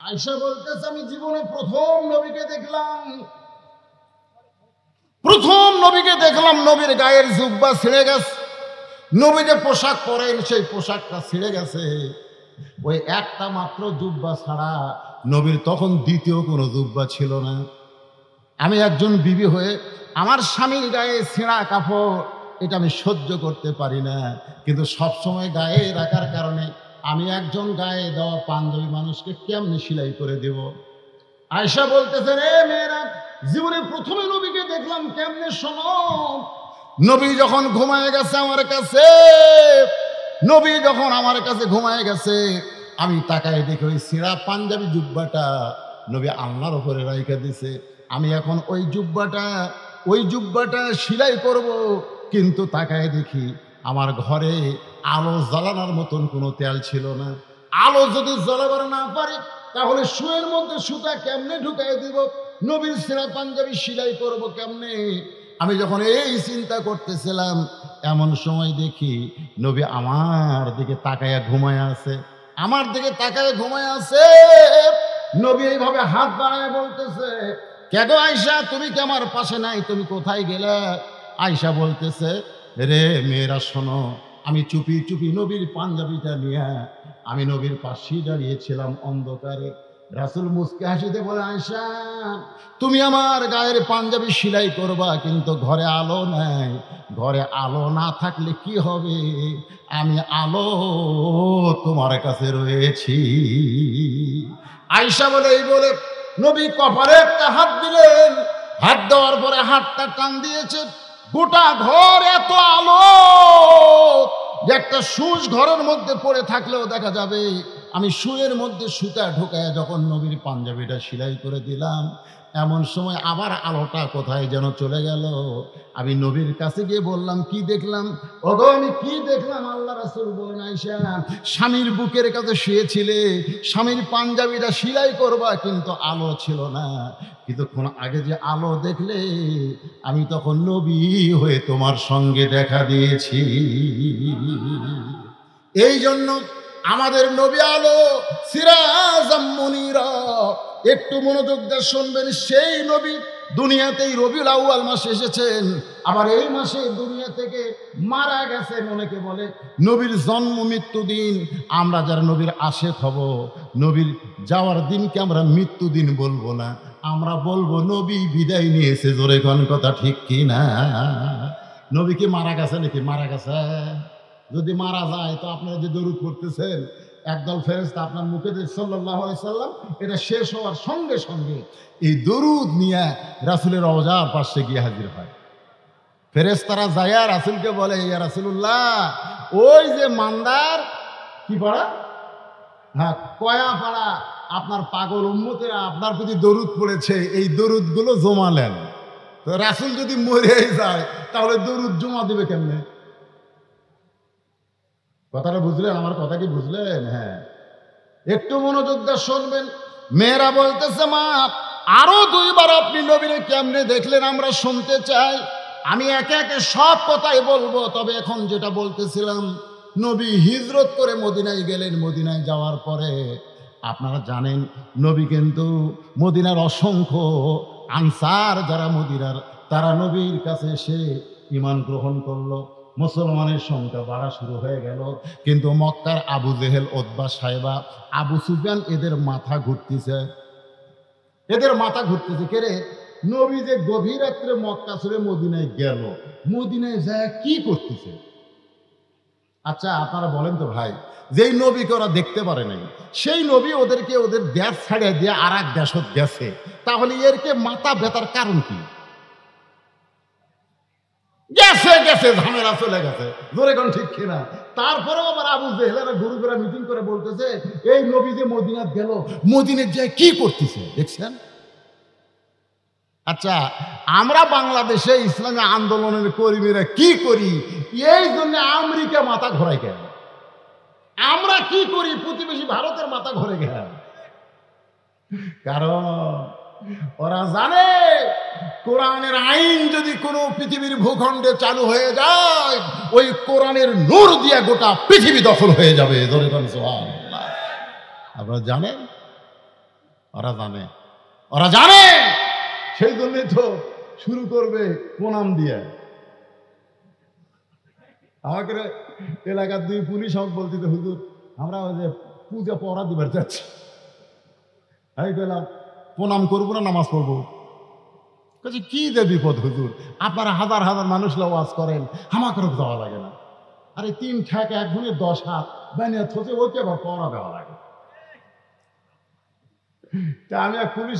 আয়েশা বলতেছে আমি জীবনে প্রথম নবীকে দেখলাম নবীর গায়ের জুব্বা ছিঁড়ে গেছে, নবী যে পোশাক পরেন সেই পোশাকটা ছিঁড়ে গেছে। ওই একটা মাত্র জুব্বা ছাড়া নবীর তখন দ্বিতীয় কোনো জুব্বা ছিল না। আমি একজন বিবি হয়ে আমার স্বামীর গায়ে ছেঁড়া কাপড় এটা আমি সহ্য করতে পারি না, কিন্তু সবসময় গায়ে রাখার কারণে আমি একজন গায়ে দেওয়া পাঞ্জাবি মানুষকে কেমনে সেলাই করে দেব। আয়েশা বলতেছে রে মেয়েরা, জীবনে প্রথমে নবীকে দেখলাম কেমনে শোনো। নবী যখন ঘুমায় গেছে আমার কাছে ঘুমায় গেছে, আমি তাকায় দেখি ওই ছেঁড়া পাঞ্জাবি জুব্বাটা নবী আল্লাহর উপরে রাইখা দিছে। আমি এখন ওই জুব্বাটা সেলাই করব, কিন্তু তাকায় দেখি আমার ঘরে আলো জ্বালানোর মতন কোনো তেল ছিল না। আলো যদি জ্বালাবার না পারি তাহলে শুয়ের মধ্যে সুতা কেমনে ঢুকাই দিব, নবীর ছেঁড়া পাঞ্জাবি সেলাই করব কেমনে। আমি যখন এই চিন্তা করতেছিলাম এমন সময় দেখি নবী আমার দিকে তাকায়া ঘুমায় আছে। নবী এইভাবে হাত বাড়ায় বলতেছে, কেন আয়েশা তুমি কি আমার পাশে নাই, তুমি কোথায় গেলে? আয়েশা বলতেছে রে মেয়েরা শোনো, আমি চুপি চুপি নবীর পাঞ্জাবিটা নিয়ে আমি নবীর পাশেই দাঁড়িয়েছিলাম অন্ধকারে। রাসূল মুস্কি হাসিতে বলে, আয়েশা তুমি আমার গায়ের পাঞ্জাবি সেলাই করবা, কিন্তু ঘরে আলো নাই। ঘরে আলো না থাকলে কি হবে, আমি আলো তোমার কাছে রয়েছি। আয়েশা বলে এই বলে নবী কপালে একটা হাত দিলেন। হাত দেওয়ার পরে হাতটা টান দিয়েছে, গোটা ঘর এত আলো যে একটা সুচ ঘরের মধ্যে পড়ে থাকলেও দেখা যাবে। আমি শুয়ের মধ্যে সুতা ঢোকায় যখন নবীর পাঞ্জাবিটা সেলাই করে দিলাম, এমন সময় আবার আলোটা কোথায় যেন চলে গেল। আমি নবীর কাছে গিয়ে বললাম, কি দেখলাম? ওগো আমি কি দেখলাম? আল্লাহ রাসূল বলেন, আয়েশা স্বামীর বুকের কাছে শুয়েছিলে, স্বামীর পাঞ্জাবিটা সেলাই করবা, কিন্তু আলো ছিল না। কিছুক্ষণ আগে যে আলো দেখলে আমি তখন নবী হয়ে তোমার সঙ্গে দেখা দিয়েছি। এই জন্য আমাদের নবী আলো, সিরাজাম মুনিরা। একটু মনোযোগ দিয়ে শুনবেন, সেই নবী দুনিয়াতেই রবিউল আউয়াল মাসে এসেছেন, আবার এই মাসে দুনিয়া থেকে মারা গেছেন। অনেকে বলে নবীর জন্ম মৃত্যু দিন। আমরা যারা নবীর আশেক হব, নবীর যাওয়ার দিনকে আমরা মৃত্যু দিন বলবো না, আমরা বলবো নবী বিদায় নিয়েছে। জোরে কোন কথা ঠিক কি না? নবী কি মারা গেছে নাকি? মারা গেছে। যদি মারা যায় তো আপনারা যে দরুদ পড়তেছেন, একদল ফেরেশতা আপনার মুখে দিয়ে সাল্লাল্লাহু আলাইহি সাল্লাম, এটা শেষ হওয়ার সঙ্গে সঙ্গে এই দরুদ নিয়ে রাসূলের রওজার পাশে গিয়ে হাজির হয়। ফেরেশতারা যায় রাসূলকে বলে, ইয়া রাসূলুল্লাহ, ওই যে মান্দার কি পাড়া, হ্যাঁ কয়া পাড়া, আপনার পাগল উম্মতেরা আপনার প্রতি দরুদ পড়েছে, এই দরুদগুলো জমা নেন। তো রাসূল যদি মরে যায় তাহলে দরুদ জমা দিবে কেমনে? কথাটা বুঝলেন? আমার কথা কি বুঝলেন? হ্যাঁ, একটু মনোযোগ দিয়ে শুনবেন। মেয়েরা বলতেছে, মা আরো দুইবার আপনি নবীরে কেমনে দেখলেন আমরা শুনতে চাই। আমি একে একে সব কথাই বলবো, তবে এখন যেটা বলতেছিলাম, নবী হিজরত করে মদিনায় গেলেন। মদিনায় যাওয়ার পরে আপনারা জানেন নবী কিন্তু মদিনার অসংখ্য আনসার যারা মদিনার, তারা নবীর কাছে এসে ঈমান গ্রহণ করলো। মুসলমানের সংখ্যা বাড়া শুরু হয়ে গেল। কিন্তু মক্কার আবু জেহেল, উতবা, সাইবা, আবু সুফিয়ান এদের মাথা ঘুরতেছে। কে রে, নবী যে গভীর রাত্রে মক্কা ছেড়ে মদিনায় গেল, মদিনায় যায় কি করতেছে? আচ্ছা আপনারা বলেন তো ভাই, যেই নবীকে ওরা দেখতে পারে নাই, সেই নবী ওদেরকে ওদের দেশ ছাড়িয়ে দিয়ে আর এক দেশত গেছে, তাহলে এরকে মাথা ব্যথার কারণ কি? গেছে ঝামেলা চলে গেছে। জোরে কোন ঠিক কিনা? তারপরেও আবার আবু জেহেলেরা গ্রুপেরা মিটিং করে বলতেছে, এই নবী যে মদিনাত গেল, মদিনায় যায় কি করতেছে দেখছেন? আচ্ছা আমরা বাংলাদেশে ইসলামী আন্দোলনের কর্মীরা কি করি, এই জন্য আমেরিকা মাথা ঘোরায় কেন? আমরা কি করি প্রতিবেশী ভারতের মাথা ঘুরে গেল? কারণ ওরা জানে কোরআনের আইন যদি কোনো পৃথিবীর ভূখণ্ডে চালু হয়ে যায়, ওই কোরআনের নূর দিয়ে গোটা পৃথিবী দখল হয়ে যাবে। আপনারা জানেন ওরা জানে, সেই জন্যই তো শুরু করবে প্রণাম দিয়ে। আমাকে এলাকার 2 পুলিশ আমাকে বলতে, হুজুর আমরা ওই যে পূজা পড়া দিবার যাচ্ছি, আমি বললাম প্রণাম করবো না নামাজ পড়বো? কি যে বিপদ হুজুর, আপনারা হাজার হাজার মানুষ ওয়াজ করেন, আমাকেও যাওয়া লাগে না। আরে 3 ঠ্যাক 1 গুণে 10 হাত বানিয়ে থতে ওকে আবার পড়া দেওয়া লাগে। তা আমি এক পুলিশ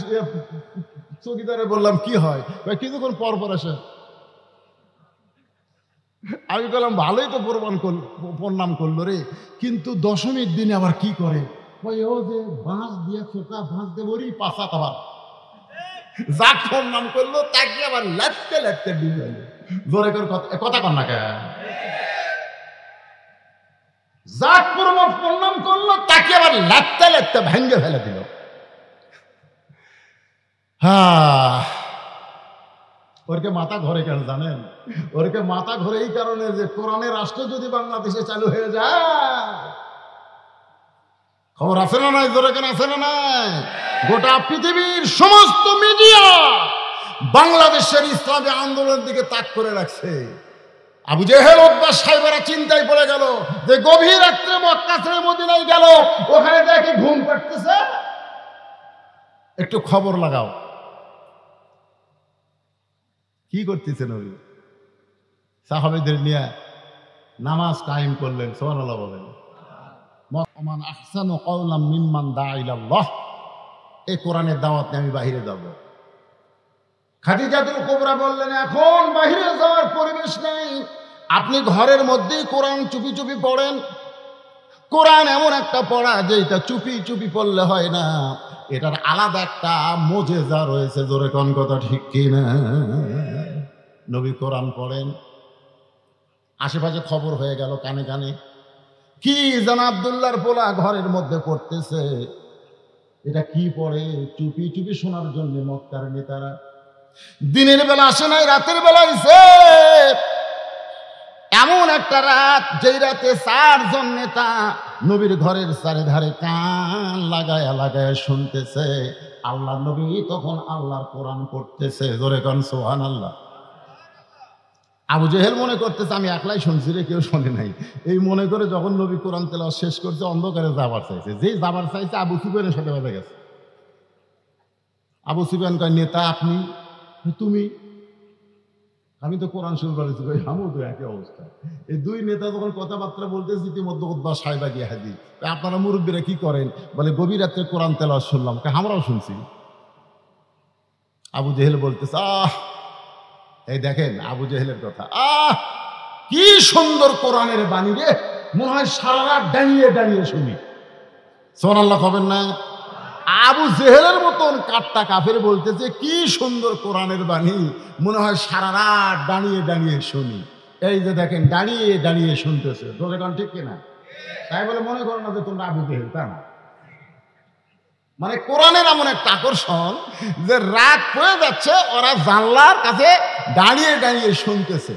চৌকিদারে বললাম কি হয়, কিছুক্ষণ পর পর আসে। আমি বললাম ভালোই তো প্রণাম করলো রে, কিন্তু দশমীর দিনে আবার কি করে, ও যে বাঁশ দিয়ে খোকা বাঁশ দেব ওরই পাশা আবার যাক প্রণাম করলো তাকে আবার লাটতে লাটতে দিয়ে জোরে করে কথা কর না কেন, যাক প্রণাম করলো তাকে আবার লাটতে লাটতে ভেঙে ফেলে দিল। ওরকে মাথা ঘরে কেন জানেন? ওরকে মাথা ঘরে এই কারণে যে কোরআনের রাষ্ট্র যদি বাংলাদেশে চালু হয়ে যায়, খবর আছে না নাই? জোরে কেন আছে না নাই? গোটা পৃথিবীর সমস্ত মিডিয়া বাংলাদেশের ইসলামী আন্দোলনের দিকে তাক করে রাখছে। আবু জেহেল উতবা সাহেবেরা চিন্তায় পড়ে গেল যে গভীর রাত্রে মক্কা ছেড়ে মদিনায় গেল, ওখানে দেখে ঘুম পাড়তেছে, একটু খবর লাগাও কি করতেছেন। ওই সাহাবীদের নিয়ে নামাজ কায়েম করলেন, সুবহানাল্লাহ বলেন। মান আহসানু কাওলাম মিম্মান দাআ ইলাল্লাহ, এই কোরআনের দাওয়াতে আমি বাইরে যাব। খাদিজাতুল কুবরা বললেন এখন বাইরে যাওয়ার পরিবেশ নেই, আপনি ঘরের মধ্যেই কোরআন চুপি চুপি পড়েন। কোরআন এমন একটা পড়া যে এটা চুপি চুপি পড়লে হয় না, এটার আলাদা একটা মুজিজা রয়েছে। জোরে কোন কথা ঠিক কিনা? নবী কোরআন পড়েন, আশেপাশে খবর হয়ে গেল কানে কানে, কি যেন আব্দুল্লাহর পোলা ঘরের মধ্যে পড়তেছে। এটা কি পড়ে চুপি চুপি শোনার জন্য মক্কার নেতারা দিনের বেলা আসে নাই, রাতের বেলা আইছে। এমন একটা রাত যেই রাতে 4 জন নেতা নবীর ঘরের চারিধারে কান লাগায় লাগায় শুনতেছে। আল্লাহ নবী তখন আল্লাহর কোরআন পড়তেছে। জোরে কোন সুবহানাল্লাহ। আবু জেহেল মনে করতেছে আমি একলাই শুনছি রে, কেউ শোনে নাই। এই মনে করে যখন নবী কোরআন তেলাওয়াত শেষ করছে, অন্ধকারে যাবার চাইছে। যেই যাবার চাইছে আবু সুফিয়ানের সাথে বাজে গেছে। আবু সুফিয়ান কয় নেতা আপনি? তুমি? আমি তো কোরআন শুরু করেছি, আমিও তো একই অবস্থা। এই 2 নেতা যখন কথাবার্তা বলতেছে, ইতিমধ্যে উতবা সাহেবা গিয়ে হাজির। আপনারা মুরব্বীরা কি করেন? বলে গভীর রাত্রে কোরআন তেলাওয়াত শুনলাম। আমরাও শুনছি। আবু জেহেল বলতেছে এই দেখেন আবু জেহেলের কথা, কি সুন্দর কোরআনের বাণী রে, মনে হয় সারা রাত দাঁড়িয়ে দাঁড়িয়ে শুনি। সুবহানাল্লাহ কবেন না? আবু জেহেলের মতন কাট্টা কাফের বলতেছে কি সুন্দর কোরআনের বাণী, মনে হয় সারা রাত দাঁড়িয়ে দাঁড়িয়ে শুনি। এই যে দেখেন দাঁড়িয়ে দাঁড়িয়ে শুনতেছে। দোকান ঠিক কিনা? তাই বলে মনে করো না যে তোমরা আবু জেহেল, তা না। মানে কোরআনের এমন একটা আকর্ষণ যে রাত পড়ে যাচ্ছে, ওরা জানলার কাছে দাঁড়িয়ে দাঁড়িয়ে শুনতেছে।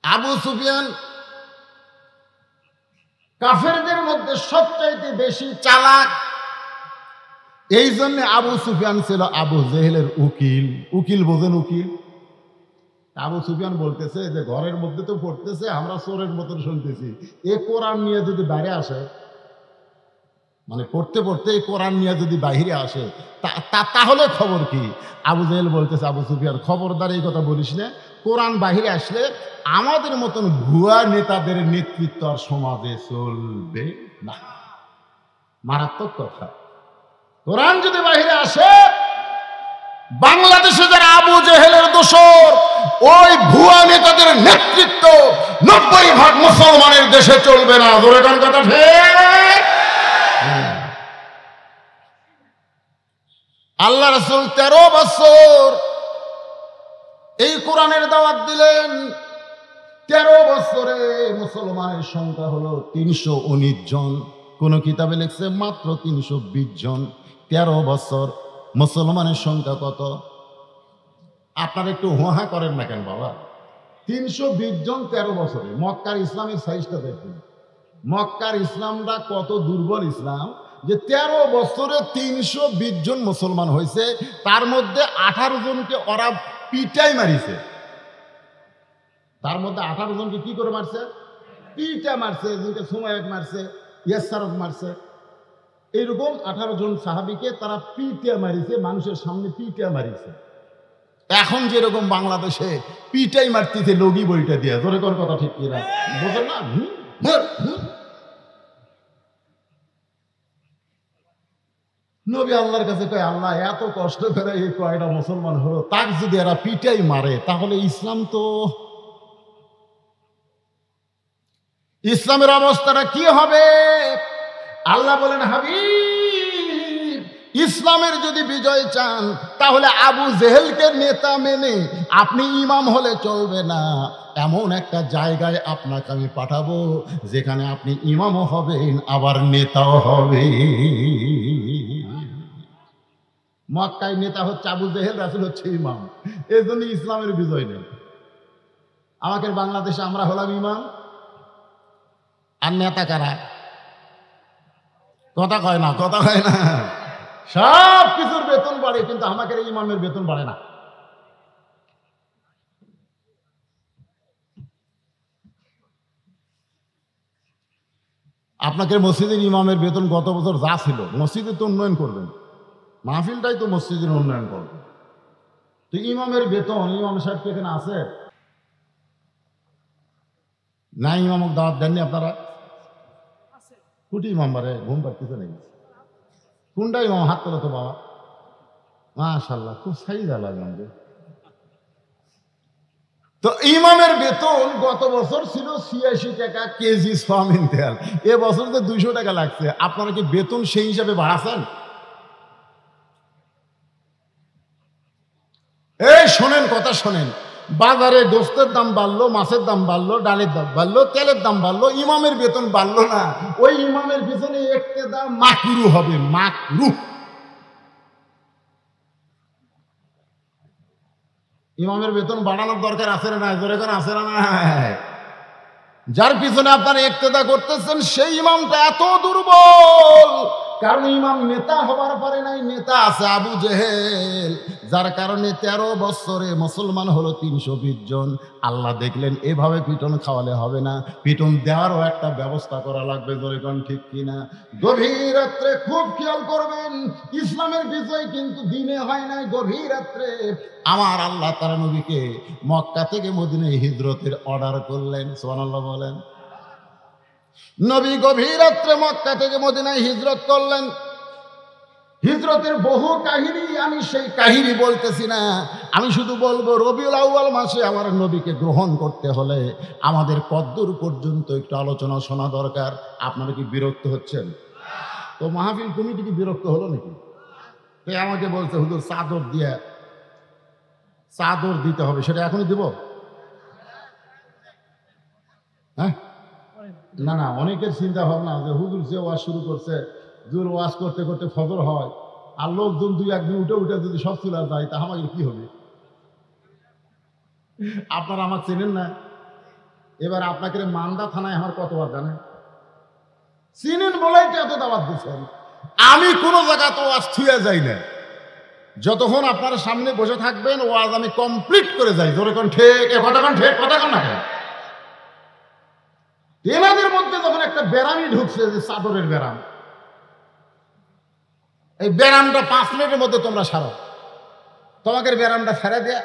আবু সুফিয়ান কাফেরদের মধ্যে সবচাইতে বেশি চালাক। এই জন্য আবু সুফিয়ান ছিল আবু জেহেলের উকিল। উকিল বোঝেন? উকিল। আবু সুফিয়ান বলতেছে যে ঘরের মধ্যে তো পড়তেছে, আমরা চোরের মতন শুনতেছি। এ কোরআন নিয়ে যদি বাইরে আসে, মানে পড়তে পড়তে এই কোরআন নিয়ে যদি বাহিরে আসে, তাহলে খবর কি? আবু জেহেল বলতেছে আবু সুফিয়ান খবরদার এই কথা বলিস না, কোরআন বাহিরে আসলে আমাদের মতন ভুয়া নেতাদের নেতৃত্ব আর সমাজে চলবে না। মারাত্মক কথা। কোরআন যদি বাহিরে আসে, বাংলাদেশে যারা আবু জেহেলের দোসর, ওই ভুয়া নেতাদের নেতৃত্ব 90% মুসলমানের দেশে চলবে না। জোরে কোন কথা ঠিক? আল্লাহ রাসূল 13 বছর এই কোরআনের দাওয়াত দিলেন। 13 বছরে মুসলমানের সংখ্যা হলো 319 জন। কোন কিতাবে লিখছে মাত্র 320 জন। 13 বছর মুসলমানের সংখ্যা কত? আপনারা একটু হোহা করেন না কেন বাবা? 320 জন 13 বছরে। মক্কার ইসলামের সাইজটা দেখুন। মক্কার ইসলামটা কত দুর্বল ইসলাম যে 13 বছরে 320 জন মুসলমান হয়েছে, তার মধ্যে 18 জনকে ওরা পিটাই মারিছে। তার মধ্যে 18 জনকে কি করে মারছে? পিটা মারছে, যেটা সুমাইয়াক মারছে, ইয়াসারক মারছে। এইরকম 18 জন সাহাবীকে তারা পিটা মারিছে, মানুষের সামনে পিটা মারিছে। এখন যেরকম বাংলাদেশে পিটাই মারতেছে লগি বইটা দিয়ে, জোরে কোন কথা ঠিক কিনা বোঝেন না? নবী আল্লাহর কাছে কয়, আল্লাহ এত কষ্ট করে এই কয়টা মুসলমান হলো, তাক যদি এরা পিটাই মারে তাহলে ইসলামের অবস্থাটা কি হবে? আল্লাহ বলেন, হাবিব, ইসলামের যদি বিজয় চান তাহলে আবু জেহেলকে নেতা মেনে আপনি ইমাম হলে চলবে না। এমন একটা জায়গায় আপনাকে আমি পাঠাবো যেখানে আপনি ইমামও হবেন আবার নেতাও হবে। মক্কায় নেতা হচ্ছে আবু জেহেল, রাসূল হচ্ছে ইমাম। এই জন্য ইসলামের বিজয় নেই। আমাদের বাংলাদেশে আমরা হলাম ইমাম আর নেতা কারা? কথা কয় না, কথা কয় না। সব কিছুর বেতন বাড়ে, কিন্তু আমাদের ইমামের বেতন বাড়ে না। আপনাকে মসজিদের ইমামের বেতন গত বছর যা ছিল, মসজিদে তো উন্নয়ন করবেন, মাহফিলটাই তো মসজিদের উন্নয়ন করবেন। তো ইমামের বেতন, ইমাম সাহেব কি এখানে আছে না? ইমামক দাওয়াত দেননি আপনারা? কুটি ইমাম বারে ঘুম পাড়তেছে নাকি? কোনটা ইমাম? হাত তোলো তো বাবা। মাশাআল্লাহ, খুব সাইদা লাগে আমাদের। তো ইমামের বেতন গত বছর ছিল 86 টাকা কেজি সোয়াবিন তেল, এ বছর তো 200 টাকা লাগছে। আপনারা কি বেতন সেই হিসাবে বাড়াচ্ছেন? এই শোনেন, কথা শোনেন, বাজারে গোস্তের দাম বাড়লো, মাছের দাম বাড়লো, ডালের দাম বাড়লো, তেলের দাম বাড়লো, ইমামের বেতন বাড়লো না। ওই ইমামের পিছনে একটা দাম মাকরু হবে, মাকরু। ইমামের বেতন বাড়ানোর দরকার আছে না? জোরে করে আছে না? যার পিছনে আপনারা ইক্তেদা করতেছেন সেই ইমামটা এত দুর্বল, কারণ ইমাম নেতা হবার পরে নাই, নেতা আছে আবু জেহেল, যার কারণে 13 বছরে মুসলমান হলো 320 জন। আল্লাহ দেখলেন এভাবে পিটন খাওয়ালে হবে না, পিটন দেওয়ারও একটা ব্যবস্থা করা লাগবে। জোরে কোন ঠিক কিনা? গভীর রাত্রে খুব খেয়াল করবেন, ইসলামের বিজয় কিন্তু দিনে হয় নাই, গভীর রাত্রে আমার আল্লাহ তাআলা নবীকে মক্কা থেকে মদিনায় হিজরতের অর্ডার করলেন। সুবহানাল্লাহ বলেন। নবী গভীর রাত্রে মক্কা থেকে মদিনায় হিজরত করলেন। হিজরতের বহু কাহিনী, আমি সেই কাহিনী বলতেছি না, আমি শুধু বলবো রবিউল আউয়াল মাসে আমার নবীকে গ্রহণ করতে হলে আমাদের কদ্দূর পর্যন্ত একটু আলোচনা শোনা দরকার। আপনারা কি বিরক্ত হচ্ছেন? তো মাহফিল কমিটি কি বিরক্ত হলো নাকি? আমাকে বলছে হুজুর চাদর দিতে হবে, সেটা এখনই দিব? হ্যাঁ, না না, অনেকের চিন্তা ভাবনা যে হুজুর যে ওয়াজ শুরু করছে, জোর ওয়াজ করতে করতে ফজর হয়, আর লোকজন 2-1 দিন উঠে যদি সব চলে যায়, তা আমাদের কি হবে? আপনারা আমার চেনেন না। এবার আপনাকে মান্দা থানায় আমার কতবার জানেন? চিনেন বলেই তো এত দাওয়াত দিচ্ছেন। আমি কোনো জায়গা তো ওয়াজ ছুঁয়ে যাই না, যতক্ষণ আপনারা সামনে বসে থাকবেন ওয়াজ আমি কমপ্লিট করে যাই। জোরে কোন ঠিক, কথা কোন ঠিক, কথা কোন না? এনাদের মধ্যে যখন একটা ব্যারামই ঢুকছে, যে চাদরের ব্যারাম, এই ব্যারামটা 5 মিনিটের মধ্যে তোমরা সারো। তোমাকে ব্যারামটা ছেড়ে দিয়ে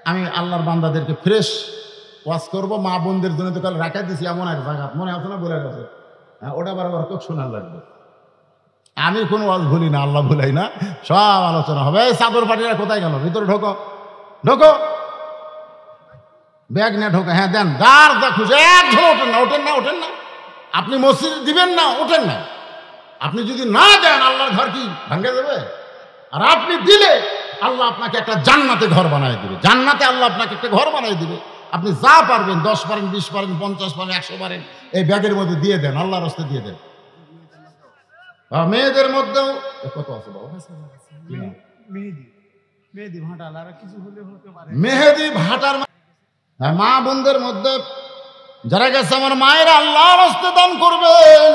আমি আল্লাহর বান্দাদেরকে ফ্রেশ ওয়াজ করবো। মা বোনদের জন্য তো কাল রাখা দিছি এমন এক জায়গা, মনে আছে না? বলে গেছে, হ্যাঁ, ওটা বারবার তো শোনার লাগবে। আমি কোনো ওয়াজ ভুলি না, আল্লাহ ভুলাই না, সব আলোচনা হবে। এই চাদর পাটিরা কোথায় গেল? ভিতরে ঢোকো, ঢোকো, ব্যাগ নিয়ে ঢোকে। হ্যাঁ দেন, যার যা খুশি, একজন ওঠেন না, ওঠেন না, ওঠেন না। আপনি মসজিদে দিবেন না, ওঠেন না। আপনি যদি না দেন আল্লাহর ঘর কি ভাঙে দেবে? আর আপনি দিলে আল্লাহ আপনাকে একটা জান্নাতে ঘর বানায় দিবে। জান্নাতে আল্লাহ আপনাকে একটা ঘর বানায় দিবে। আপনি যা পারবেন, 10 পারেন, 20 পারেন, 50 পারেন, 100 পারেন, এই ব্যাগের মধ্যে দিয়ে দেন, আল্লাহর রাস্তে দিয়ে দেন। মেয়েদের মধ্যেও কত আছে বাবা? মেহেদি ভাটার আর কিছু হলে হতে পারে। মেহেদি ভাটার মা বোনদের মধ্যে যারা গেছে, আমার মায়ের আল্লাহর রাস্তায় দান করবেন।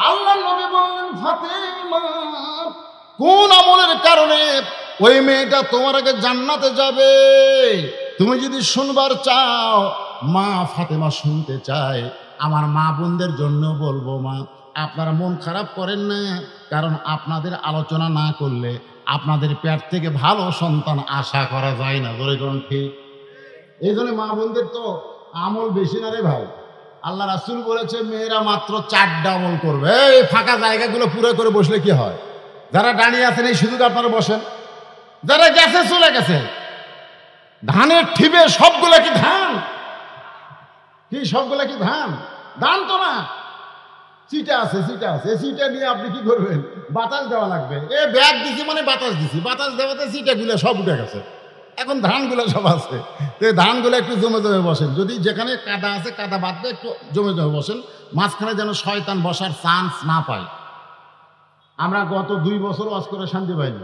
আল্লাহ নবী বললেন, ফাতেমা, কোন আমলের কারণে ওই মেয়েটা তোমার আগে জান্নাতে যাবে? তুমি যদি শুনবার চাও, মা ফাতেমা শুনতে চায়। আমার মা বোনদের জন্য বলবো, মা আপনারা মন খারাপ করেন না, কারণ আপনাদের আলোচনা না করলে আপনাদের পেট থেকে ভালো সন্তান আশা করা যায় না। ধরে করুন ঠিক। এই জন্য মা বোনদের তো আমল বেশি না রে ভাই। আল্লাহ রাসূল বলেছে মেয়েরা মাত্র 4টা আমল করবে। এই ফাঁকা জায়গাগুলো পুরো করে বসলে কি হয়? যারা দাঁড়িয়ে আছেন এই সুযোগ আপনারা বসেন, যারা গেছে চলে গেছে। ধানের ঠিবে সবগুলা কি ধান? কি সবগুলা কি ধান? ধান তো না, চিটা আছে, চিটা আছে। চিটা নিয়ে আপনি কি করবেন? বাতাস দেওয়া লাগবে। এ ব্যাগ দিছি মানে বাতাস দিছি, বাতাস দেওয়াতে চিটাগুলো সব উঠে গেছে, এখন ধানগুলো সব আছে। তো ধানগুলো একটু জমে জমে বসেন, যদি যেখানে কাদা আছে কাদা বাদ দিয়ে একটু জমে জমে বসেন, মাঝখানে যেন শয়তান বসার চান্স না পায়। আমরা গত 2 বছর ওয়াজ করে শান্তি পাইনি।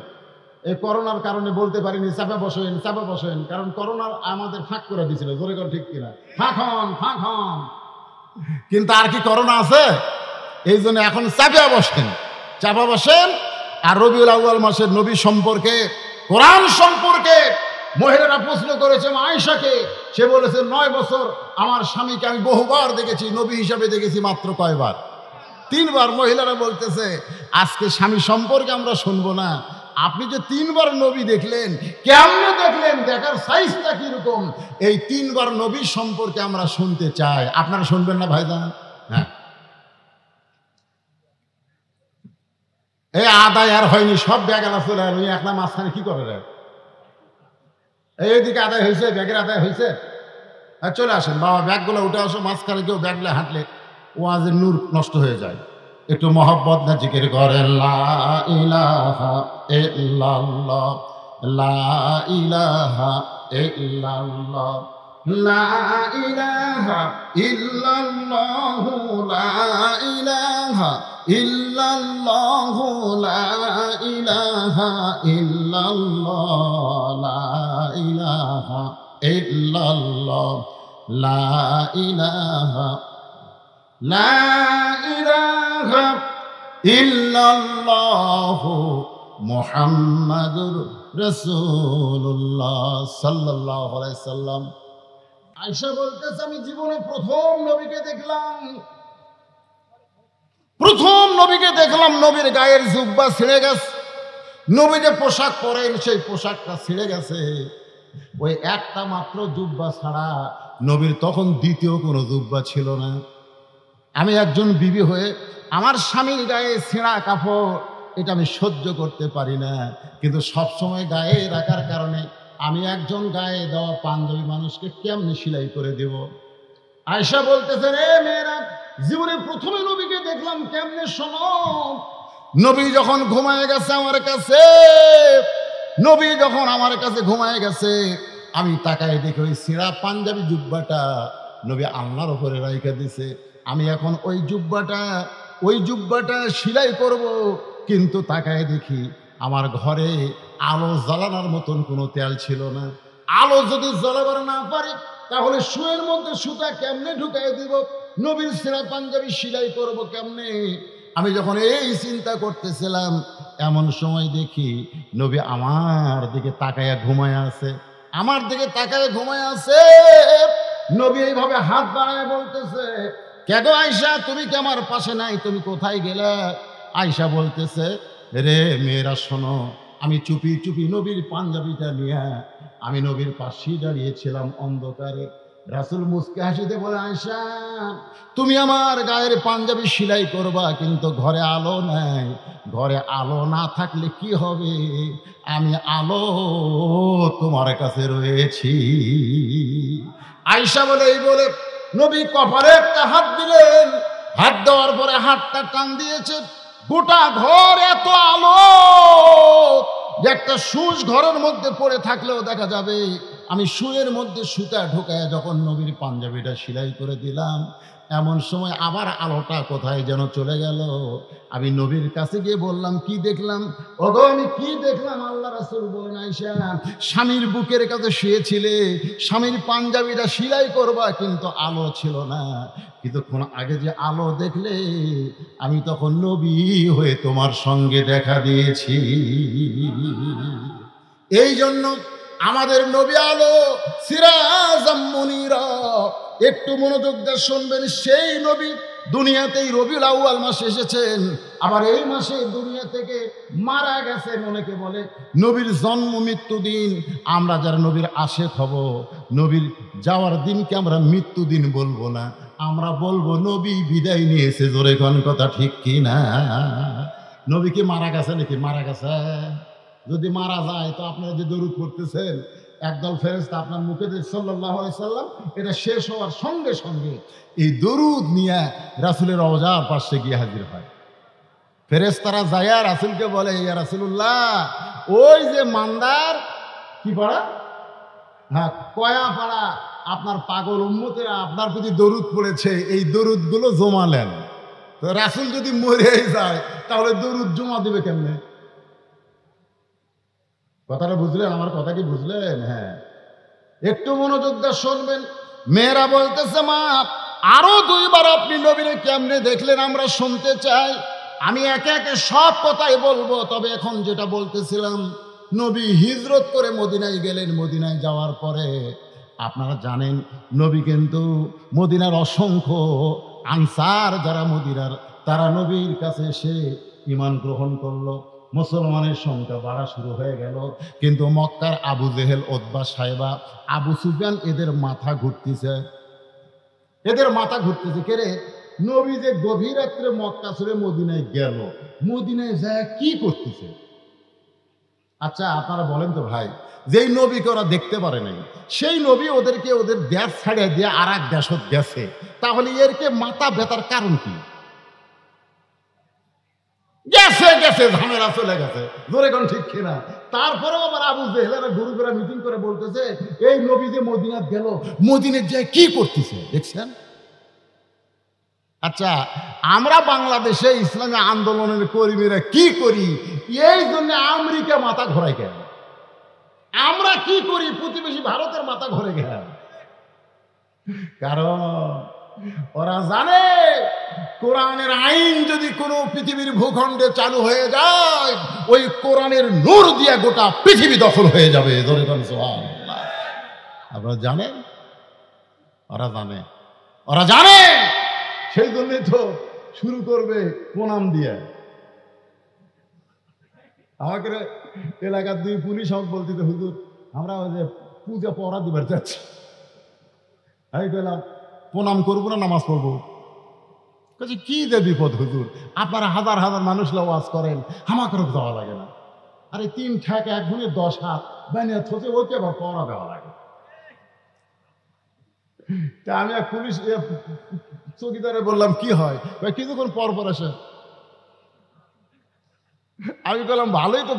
এই করোনার কারণে বলতে পারিনি চাপা বসেন, চাপা বসেন, কারণ করোনার আমাদের ফাঁক করে দিয়েছিল। জোরে করে ঠিক কিনা? ফাঁক হন। কিন্তু আর কি করোনা আছে? এই জন্য এখন চাপা বসেন। আর রবিউল আউয়াল মাসের নবী সম্পর্কে, কোরআন সম্পর্কে মহিলারা প্রশ্ন করেছে আয়েশাকে। সে বলেছে 9 বছর আমার স্বামীকে আমি বহুবার দেখেছি, নবী হিসাবে দেখেছি মাত্র কয়বার? 3 বার। মহিলারা বলতেছে আজকে স্বামী সম্পর্কে আমরা শুনবো না, আপনি যে 3 বার নবী দেখলেন, কেমনে দেখলেন, দেখার সাইজটা কিরকম, এই 3 বার নবী সম্পর্কে আমরা শুনতে চাই। আপনারা শুনবেন না ভাইজান? হ্যাঁ, এই আদায় আর হয়নি, সব ব্যাগ আলা চলে গেল। একটা মাঝখানে কি করে রে? এইদিকে আদায় হয়েছে, ব্যাগের আদায় হয়েছে। চলে আসেন বাবা, ব্যাগগুলো উঠে আসো। মাঝখানে কেউ ব্যাগগুলো হাঁটলে ওয়াজের নূর নষ্ট হয়ে যায়। একটু মহব্বত না জিকির করেন, লা ইলাহা ইল্লাল্লাহ, লা ইলাহা ইল্লাল্লাহ, লা ইলাহা ইল্লাল্লাহ, লা ইলাহা ইল্লাল্লাহ, লা ইলাহা ইল্লাল্লাহ, লা ইলাহা ইল্লাল্লাহ, লা ইলাহা ইল্লাল্লাহ, মুহাম্মাদুর রাসূলুল্লাহ সাল্লাল্লাহু আলাইহি সাল্লাম। আয়েশা বলতেছে আমি জীবনে প্রথম নবীকে দেখলাম, নবীর গায়ের জুব্বা ছিঁড়ে গেছে। নবী যে পোশাক পরেন সেই পোশাকটা ছিঁড়ে গেছে। ওই একটা মাত্র জুব্বা ছাড়া নবীর তখন দ্বিতীয় কোনো জুব্বা ছিল না। আমি একজন বিবি হয়ে আমার স্বামীর গায়ে ছেঁড়া কাপড় এটা আমি সহ্য করতে পারি না, কিন্তু সবসময় গায়ে রাখার কারণে আমি একজন গায়ে দেওয়া পাঞ্জাবি মানুষকে কেমনে সেলাই করে দেব? আয়েশা বলতেছে রে মেয়েরা, জীবনে প্রথমে নবীকে দেখলাম কেমনে শোনো। নবী যখন ঘুমায় গেছে আমার কাছে, ঘুমায় গেছে, আমি তাকায় দেখি ওই ছেঁড়া পাঞ্জাবি জুব্বাটা নবী আল্লাহর উপরে রাইখা দিছে। আমি এখন ওই জুব্বাটা সেলাই করব, কিন্তু তাকায় দেখি আমার ঘরে আলো জ্বালানোর মতন কোনো তেল ছিল না। আলো যদি জ্বালাবার না পারি তাহলে শুয়ের মধ্যে সুতা কেমনে ঢুকাই দিব? নবীর ছেঁড়া পাঞ্জাবি সেলাই করব কেমনে? আমি যখন এই চিন্তা করতেছিলাম, এমন সময় দেখি নবী আমার দিকে তাকায়া ঘুমায় আছে। নবী এইভাবে হাত বাড়ায় বলতেছে, কেন আয়েশা তুমি কি আমার পাশে নাই? তুমি কোথায় গেলে? আয়েশা বলতেছে রে মেয়েরা শোনো, আমি চুপি চুপি নবীর পাঞ্জাবিটা নিয়ে আমি নবীর পাশেই দাঁড়িয়েছিলাম অন্ধকারে। রাসূল মুস্কি হাসিতে বলে, আয়েশা তুমি আমার গায়ের পাঞ্জাবি সেলাই করবা, কিন্তু ঘরে আলো নাই। ঘরে আলো না থাকলে কি হবে? আমি আলো তোমার কাছে রয়েছি। আয়েশা বলে এই বলে নবী কপালে একটা হাত দিলেন। হাত দেওয়ার পরে হাতটা টান দিয়েছে, গোটা ঘর এত আলো যে একটা সুচ ঘরের মধ্যে পড়ে থাকলেও দেখা যাবে। আমি শুয়ের মধ্যে সুতা ঢোকায় যখন নবীর পাঞ্জাবিটা সেলাই করে দিলাম, এমন সময় আবার আলোটা কোথায় যেন চলে গেল। আমি নবীর কাছে গিয়ে বললাম, কি দেখলাম? ওগো আমি কি দেখলাম? আল্লাহ রাসূল বলেন, আয়েশা, স্বামীর বুকের কাছে শুয়েছিলে, স্বামীর পাঞ্জাবিটা সেলাই করবা, কিন্তু আলো ছিল না। কিছুক্ষণ আগে যে আলো দেখলে, আমি তখন নবী হয়ে তোমার সঙ্গে দেখা দিয়েছি। এই জন্য আমাদের নবী আলো সিরাজাম মুনিরা, একটু মনোযোগ দিয়ে শুনবেন। সেই নবী দুনিয়াতেই রবিউল আউয়াল মাসে এসেছেন, আবার এই মাসে দুনিয়া থেকে মারা গেছেন। অনেকে বলে নবীর জন্ম মৃত্যু দিন। আমরা যারা নবীর আশেক হব, নবীর যাওয়ার দিনকে আমরা মৃত্যু দিন বলবো না, আমরা বলবো নবী বিদায় নিয়েছে। জোরে কোন কথা ঠিক কি না? নবী কি মারা গেছে নাকি? মারা গেছে। যদি মারা যায় তো আপনারা যে দরুদ পড়তেছেন, একদল ফেরেশতা আপনার মুখে দিয়ে সাল্লাল্লাহু আলাইহি সাল্লাম, এটা শেষ হওয়ার সঙ্গে সঙ্গে এই দরুদ নিয়ে রাসূলের রওজার পাশে গিয়ে হাজির হয়। ফেরেশতারা যায় রাসূলকে বলে, ইয়া রাসূলুল্লাহ, ওই যে মান্দার কি পাড়া, হ্যাঁ কয়া পাড়া, আপনার পাগল উম্মতেরা আপনার প্রতি দরুদ পড়েছে, এই দরুদগুলো জমা নেন। তো রাসূল যদি মরে যায় তাহলে দরুদ জমা দেবে কেমনে? কথাটা বুঝলেন? আমার কথা কি বুঝলেন? হ্যাঁ, একটু মনোযোগ দিয়ে শুনবেন। মেয়েরা বলতেছে, মা আরো দুইবার আপনি নবীরে কেমনে দেখলেন আমরা শুনতে চাই। আমি একে একে সব কথাই বলবো, তবে এখন যেটা বলতেছিলাম, নবী হিজরত করে মদিনায় গেলেন। মদিনায় যাওয়ার পরে আপনারা জানেন, নবী কিন্তু মদিনার অসংখ্য আনসার যারা মদিনার, তারা নবীর কাছে এসে ঈমান গ্রহণ করলো। মুসলমানের সংখ্যা বাড়া শুরু হয়ে গেল। কিন্তু মক্কার আবু জেহেল, উতবা, সাইবা, আবু সুফিয়ান, এদের মাথা ঘুরতেছে। এদের মাথা ঘুরতেছে কে রে? নবী যে গভীর রাত্রে মক্কা ছেড়ে মদিনায় গেল, মদিনায় যায় কি করতেছে? আচ্ছা আপনারা বলেন তো ভাই, যেই নবীকে ওরা দেখতে পারে নাই, সেই নবী ওদেরকে ওদের দেশ ছাড়িয়ে দিয়ে আর এক দেশত গেছে, তাহলে এরকে মাথা ব্যথার কারণ কি? গেছে গেছে ঝামেলা চলে গেছে, জোরে কোন ঠিক কিনা? তারপরেও আবার আবু জেহেলেরা গুরু করে মিটিং করে বলতেছে, এই নবী যে মদিনাত গেল, মদিনায় যায় কি করতেছে দেখছেন? আচ্ছা আমরা বাংলাদেশে ইসলামী আন্দোলনের কর্মীরা কি করি? এই জন্য আমেরিকা মাথা ঘোরায় কেন? আমরা কি করি? প্রতিবেশী ভারতের মাথা ঘুরে গেল। কারণ ওরা জানে কোরআনের আইন যদি কোনো পৃথিবীর ভূখণ্ডে চালু হয়ে যায়, ওই কোরআনের নূর দিয়ে গোটা পৃথিবী দখল হয়ে যাবে। আপনারা জানেন? ওরা জানে, ওরা জানে। সেই জন্যই তো শুরু করবে প্রণাম দিয়ে। আমাকে এলাকার দুই পুলিশ আমাকে বলতে, হুজুর আমরা ওই যে পূজা পড়া দিবার যাচ্ছি, আমি বললাম প্রণাম করবো না নামাজ পড়বো? কাজে কি যে বিপদ হুজুর, আপনারা হাজার হাজার মানুষ ওয়াজ করেন, আমাকেও যাওয়া লাগে না। আরে 3 ঠ্যাক 1 গুণে 10 হাত বানিয়ে থতে, ওকে আবার পড়া দেওয়া লাগে। তা আমি এক পুলিশ চৌকিদারে বললাম, কি হয়? কিছুক্ষণ পর পর আসে। আমি বললাম ভালোই তো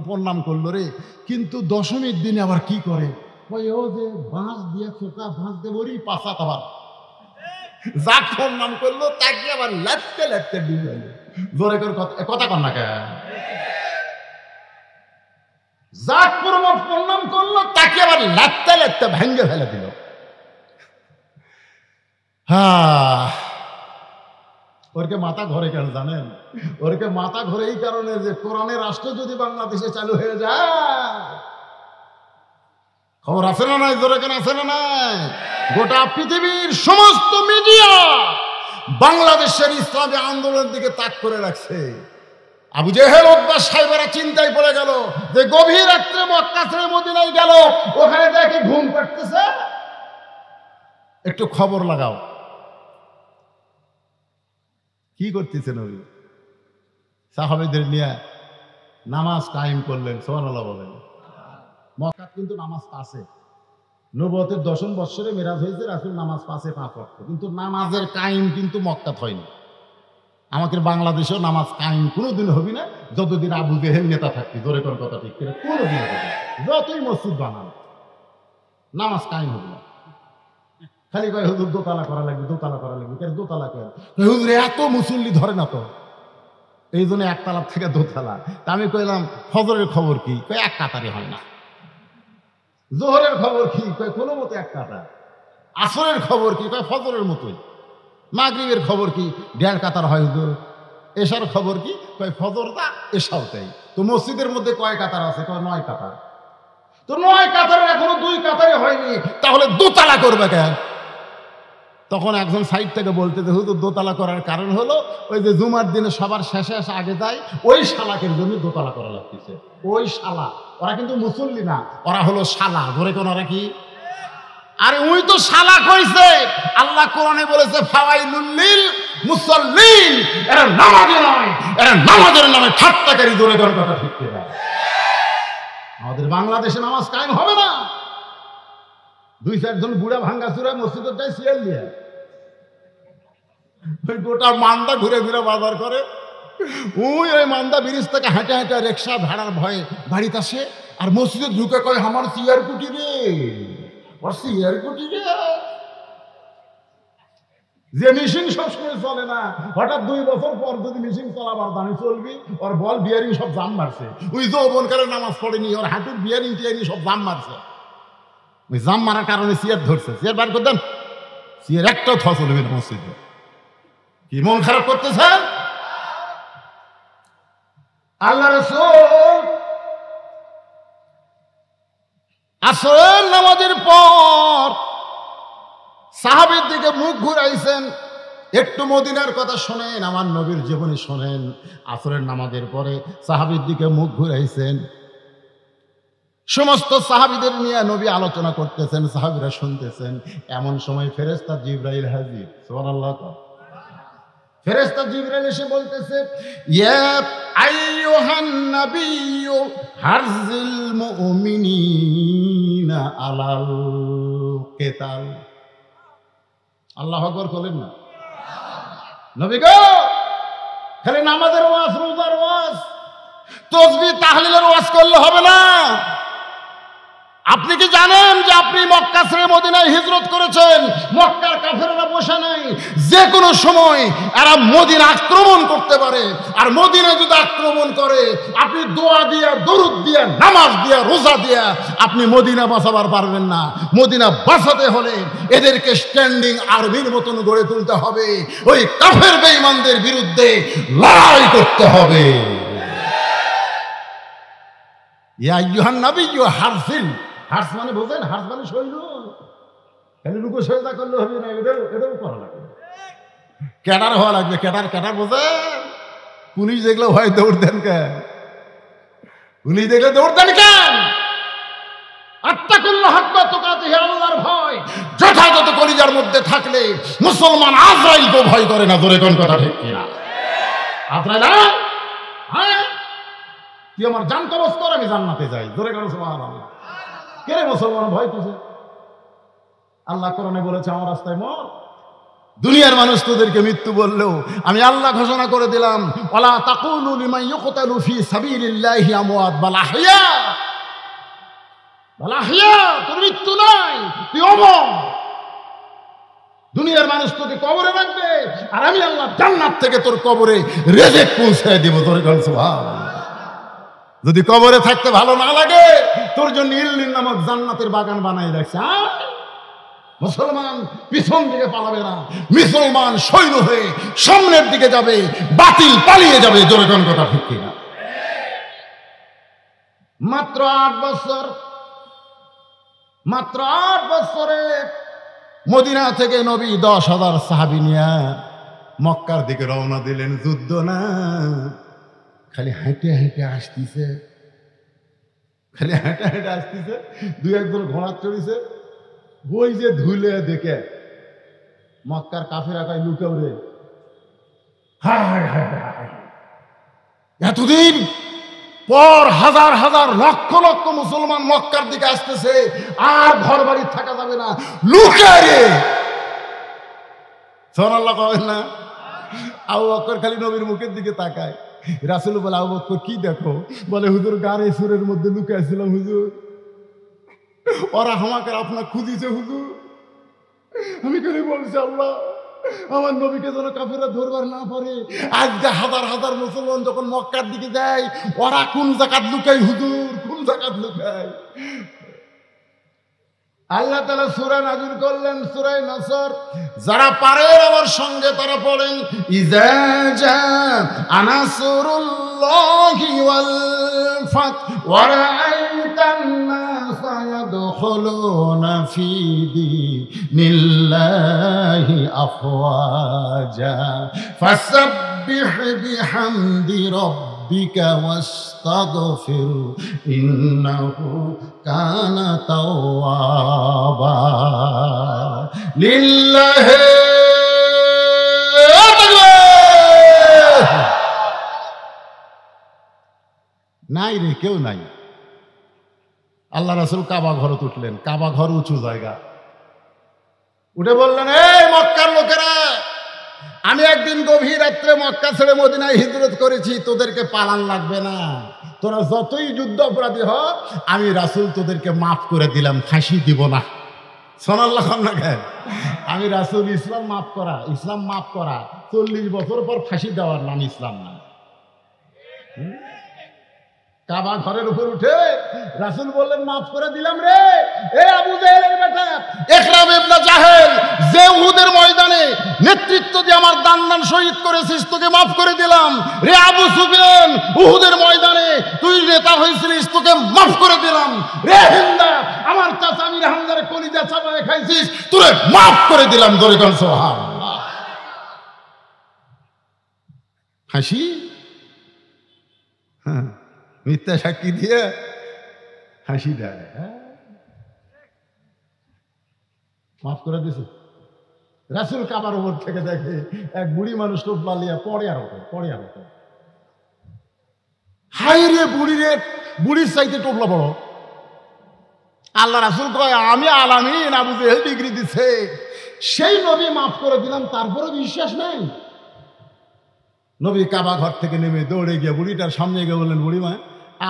প্রণাম করলো রে, কিন্তু দশমীর দিনে আবার কি করে? ওই ও যে বাঁশ দিয়ে চোখা বাঁশ দিয়ে ওরই পাশা, আবার যাক প্রণাম করলো তাকে আবার লাটতে লাটতে দিয়ে জোরে করে কথা কর না কেন? যাক প্রণাম করলো তাকে আবার লাটতে লাটতে ভেঙ্গে ফেলে দিল। ওরকে মাথা ঘরে কেন জানেন? ওরকে মাথা ঘরে এই কারণে যে কোরআনের রাষ্ট্র যদি বাংলাদেশে চালু হয়ে যায়, খবর আছে না নাই? জোরে কেন আছে না নাই? গোটা পৃথিবীর সমস্ত মিডিয়া বাংলাদেশের ইসলামী আন্দোলনের দিকে তাক করে রাখছে। আবু জেহেল, উতবা, সাইবারা চিন্তায় পড়ে গেল যে গভীর রাত্রে মক্কা ছেড়ে মদিনায় গেল, ওখানে দেখে ঘুম পাড়তেছে, একটু খবর লাগাও কি করতেছে নবী। সাহাবীদের নিয়ে নামাজ কায়েম করলেন। সুবহানাল্লাহ বলেন। মক্কা কিন্তু নামাজ পাশে, নবুয়তের 10ম বৎসরে মেরাজ হয়েছে, রাসূল নামাজ পাশে 5 ওয়াক্ত, কিন্তু নামাজের কায়েম কিন্তু মক্কাত হয়নি। আমাদের বাংলাদেশেও নামাজ কায়েম কোনোদিন হবে না যতদিন আবু জেহেল নেতা থাকবে। জোরে কোন কথা ঠিক কিনা? কোনোদিন হবে না। যতই মসজিদ বানান নামাজ কায়েম হবে না। খালি কয় হুজুর দোতলা করা লাগবে, দোতলা করা লাগবে। কেন দোতলা করে? হুজুর এত মুসল্লি ধরে না তো, এই জন্য একতলা থেকে দোতলা। তা আমি কইলাম ফজরের খবর কি? কয় এক কাতারে হয় না। জোহরের খবর কি? কয় কোনো মতো এক কাতার। আসরের খবর কি? কয় ফজরের মতোই। মাগরিবের খবর কি? 1.5 কাতার হয় হুজুর। এশার খবর কি? কয় ফজরটা এশাও তাই। তো মসজিদের মধ্যে কয় কাতার আছে? কয় 9 কাতার। তো 9 কাতারের এখনো 2 কাতারে হয়নি, তাহলে দোতলা করবে কেন? তখন একজন সাইড থেকে বলতে যে হুজুর দোতলা করার কারণ হলো ওই যে জুমার দিনে সবার শেষে এসে আগে যায়, ওই শালাকের জন্য দোতলা করা লাগতেছে। ওই শালা, ওরা কিন্তু মুসল্লি না, ওরা হলো শালা। ধরে কোন ওরা কি? আরে ওই তো শালা কইছে। আল্লাহ কোরআনে বলেছে ফাওয়াইলুল লিল মুসাল্লিন, এরা নামাজি নয়, এরা নামাজের নামে ঠাট্টাকারী। ধরে কোন কথা ঠিক কিনা? আমাদের বাংলাদেশে নামাজ কায়েম হবে না। 2-4 জন বুড়া ভাঙ্গা চূড়া মসজিদের যায় সিয়াল দিয়ে, ওই গোটা মান্দা ঘুরে ঘুরে বাজার করে। ওই মান্দা ব্রিজ থেকে হাঁটে হাঁটে রিক্সা ভাড়ার ভয়ে বাড়িতে আসে, আর মসজিদে ঢুকে কয় আমার সিয়ার কুটি রে, ওর সিয়ার কুটি রে। যে মেশিন সবসময় চলে না, হঠাৎ 2 বছর পর যদি মেশিন চলাবার দামি চলবি, ওর বল বিয়ারিং সব জাম মারছে। ওই যৌবন করে নামাজ পড়েনি, ওর হাঁটুর বিয়ারিং টিয়ারিং সব জাম মারছে। ওই জাম মারার কারণে সিয়ার ধরছে। সিয়ার বার করে দেন, সিয়ার একটাও থা চলবে না মসজিদে। কি মন খারাপ করতেছেন? আল্লাহ রাসূল আসরের নামাজের পর সাহাবীর দিকে মুখ ঘুরাইছেন। একটু মদিনার কথা শোনেন, আমার নবীর জীবনী শোনেন। আসরের নামাজের পরে সাহাবীর দিকে মুখ ঘুরাইছেন। সমস্ত সাহাবীদের নিয়ে নবী আলোচনা করতেছেন, সাহাবীরা শুনতেছেন। এমন সময় ফেরেশতা জিবরাইল হাজির। সুবহানাল্লাহ। ফেরেশতা জিবরাইল এসে বলতেছে, ইয়া আইয়ুহান নাবিয়্যু হারজিল মুমিনিনা আলাল কিতাল। আল্লাহু আকবার বলেন না। নবী গো, খালি নামাজের ওয়াজ, রোজার ওয়াজ, তাসবিহ তাহলিলের ওয়াজ করলে হবে না। আপনি কি জানেন যে আপনি মক্কা ছেড়ে মদিনায় হিজরত করেছেন? মক্কার কাফেররা বসে নাই, যে কোনো সময় এরা মদিনা আক্রমণ করতে পারে। আর মদিনা যদি আক্রমণ করে, আপনি দোয়া দিয়া, দরুদ দিয়া, নামাজ দিয়া, রোজা দিয়া আপনি মদিনা বাঁচাবার পারবেন না। মদিনা বাঁচাতে হলে এদেরকে স্ট্যান্ডিং আর্মির মতন গড়ে তুলতে হবে। ওই কাফের বেঈমানদের বিরুদ্ধে লড়াই করতে হবে। ইয়া আইয়ুহান নাবিয়্যু হারজিল, হার্স মানে বোঝেন? হার্স মানে সৈন্য। খালি লুকো সৈদা করলে হবে না, এটাও করা লাগবে। ক্যাডার হওয়া লাগবে। ক্যাডার বোঝেন? পুলিশ দেখলে ভয় দৌড় দেন কেন? পুলিশ দেখলে দৌড় দেন কেন? আত্তাকুল্লাহ হাক্কা তুকাতিহি, আল্লাহর ভয় যথাযথ কলিজার মধ্যে থাকলে মুসলমান আজরাইলকে ভয় করে না। জোরে কোন কথা ঠিক কিনা? আজরাইল, হ্যাঁ তুই আমার জান কবজ কর, আমি জান্নাতে যাই। জোরে কোন সুবহানাল্লাহ। কে রে মুসলমান ভয় কিসে? আল্লাহ কোরআনে বলেছে আমার রাস্তায় মর। দুনিয়ার মানুষ তোদেরকে মৃত্যু বললেও আমি আল্লাহ ঘোষণা করে দিলাম, ওয়ালা তাকুলু লিমান ইউকতালু ফি সাবিলিল্লাহি আমওয়াত বাল আহইয়া। বাল আহইয়া, তোর মৃত্যু নাই, তুই অমর। দুনিয়ার মানুষ তোকে কবরে রাখবে, আর আমি আল্লাহ জান্নাত থেকে তোর কবরে রিজিক পৌঁছে দেব। তোর সুবহানাল্লাহ। যদি কবরে থাকতে ভালো না লাগে, তোর জন্য ইল্লিন নামক জান্নাতের বাগান বানাই রাখছে। মুসলমান পিছন দিকে পালাবে না, মুসলমান সৈন্য হয়ে সামনের দিকে যাবে, বাতিল পালিয়ে যাবে। জোরে কোন কথা ঠিক কিনা? মাত্র 8 বছর, মাত্র 8 বছরে মদিনা থেকে নবী 10,000 সাহাবী নিয়ে মক্কার দিকে রওনা দিলেন। যুদ্ধ না, খালি হেঁটে হেঁটে আসতেছে, খালি হেঁটে হেঁটে আসতেছে। 2-1 জন ঘোড়া চড়িছে। ওই যে ধুলে দেখে মক্কার কাফেরা কয় লুকেও রে, হায় হায় হায় হায়, এতদিন পর হাজার হাজার লক্ষ লক্ষ মুসলমান মক্কার দিকে আসতেছে, আর ঘর বাড়ি থাকা যাবে না, লুকে রে। সুবহানাল্লাহ কবেন না? আবু বকর খালি নবীর মুখের দিকে তাকায়। রাসূল বলে, আবু বকর কি দেখো? বলে, হুজুর গাড়ি সুরের মধ্যে লুকাইছিলাম হুজুর, ওরা আমাকে আপনার খুঁজিছে হুজুর। আমি খালি বলছি আল্লাহ আমার নবীকে যেন কাফেররা ধরবার না পারে। আজকে হাজার হাজার মুসলমান যখন মক্কার দিকে যায়, ওরা কোন জাকাত লুকায় হুজুর, কোন জাকাত লুকায়। আল্লাহ তাআলা সূরা নাযিল করলেন সূরা নসর। যারা পারেন আমার সঙ্গে তারা পড়েন, ইযা জাআ নাসরুল্লাহি ওয়াল ফাত ওয়া রাআইতান নাসা ইয়াদখুলুনা ফি দীনিল্লাহি আফওয়াজা ফাসাব্বিহ বিহামদি রাব্বিকা ওয়াস্তাগফির ইন্নাহু কানা তাওয়াবা লিল্লাহি। নাই রে, কেউ নাই। আল্লাহ রাসূল কাবা ঘরে উঠলেন। কাবা ঘর উঁচু জায়গা, উঠে বললেন, এই মক্কার লোকেরা, আমি একদিন গভীর রাত্রে মক্কা ছেড়ে মদিনায় হিজরত করেছি, তোদেরকে পালান লাগবে না। তোরা যতই যুদ্ধ অপরাধী হ, আমি রাসূল তোদেরকে মাফ করে দিলাম, ফাঁসি দিব না। সুবহানাল্লাহ। আমি রাসূল, ইসলাম মাফ করা, ইসলাম মাফ করা। 40 বছর পর ফাঁসি দেওয়ার নাম ইসলাম না। কাবা ঘরের উপর উঠে রাসূল বললেন, মাফ করে দিলাম রে। এ আবু জেহেলের বেটা ইকরাম ইবনে জাহেল, যে উহুদের ময়দানে নেতৃত্ব দিয়ে আমার দান শহীদ করেছিস, তোকে মাফ করে দিলাম। রে আবু সুফিয়ান, উহুদের ময়দানে তুই নেতা হয়েছিলিস, তোকে মাফ করে দিলাম। রে হিন্দা, আমার চাচা আমির হামজার কলিজা চাবায় খাইছিস, তোরে মাফ করে দিলাম। জোরে বল সুবহানাল্লাহ। হাসি, হ্যাঁ, মিথ্যা সাক্ষী দিয়ে হাসি দেয়। মাফ করে দিছে। রাসূল কাবার উপর থেকে দেখে এক বুড়ি মানুষ টোপলা লিয়া পড়ে আর হাই রে বুড়ি রে, বুড়ির চাইতে টোপলা বড়। আল্লাহ রাসূল কয়, আমি আলামিন, আবু জেহেল ডিগ্রি দিছে, সেই নবী মাফ করে দিলাম, তারপরে বিশ্বাস নাই। নবী কাবা ঘর থেকে নেমে দৌড়ে গিয়ে বুড়িটার সামনে গিয়ে বললেন, বুড়িমা,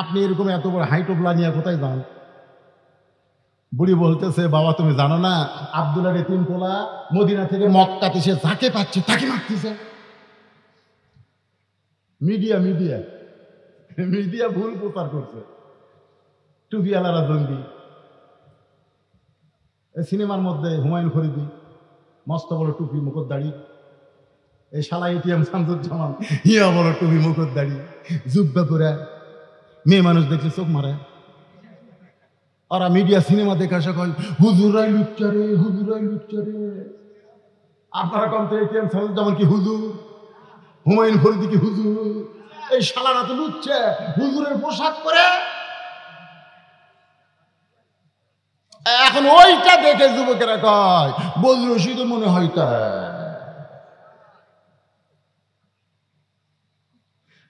আপনি এরকম এত বড় হাই টোপলা নিয়ে কোথায় যান? বুড়ি বলতেছে, বাবা তুমি জানো না, আব্দুল্লাহ এতিম পোলা মদিনা থেকে মক্কাতে সে যাকে পাচ্ছে তাকে মারতেছে। মিডিয়া ভুল প্রচার করছে। টুপিওয়ালারা জঙ্গি। সিনেমার মধ্যে হুমায়ুন ফরিদি, মস্ত বড় টুপি মুখর দাড়ি। এই শালা এটিএম শামসুজ্জামান, ইয়া বড় টুপি মুখর দাড়ি, জুব্বা করে মেয়ে মানুষ দেখলে চোখ মারে। ওরা মিডিয়া সিনেমা দেখে আসা কয়, হুজুরাই লুচ্চারে, হুজুরাই লুচ্চারে। আপনারা কম তো এটিএম শামসুজ্জামান কি হুজুর, হুমায়ুন ফরিদি কি হুজুর? এই শালারা তো লুচ্ছে, হুজুরের পোশাক করে। এখন ওইটা দেখে যুবকেরা কয়, বজরুল রশিদ মনে হয় তা।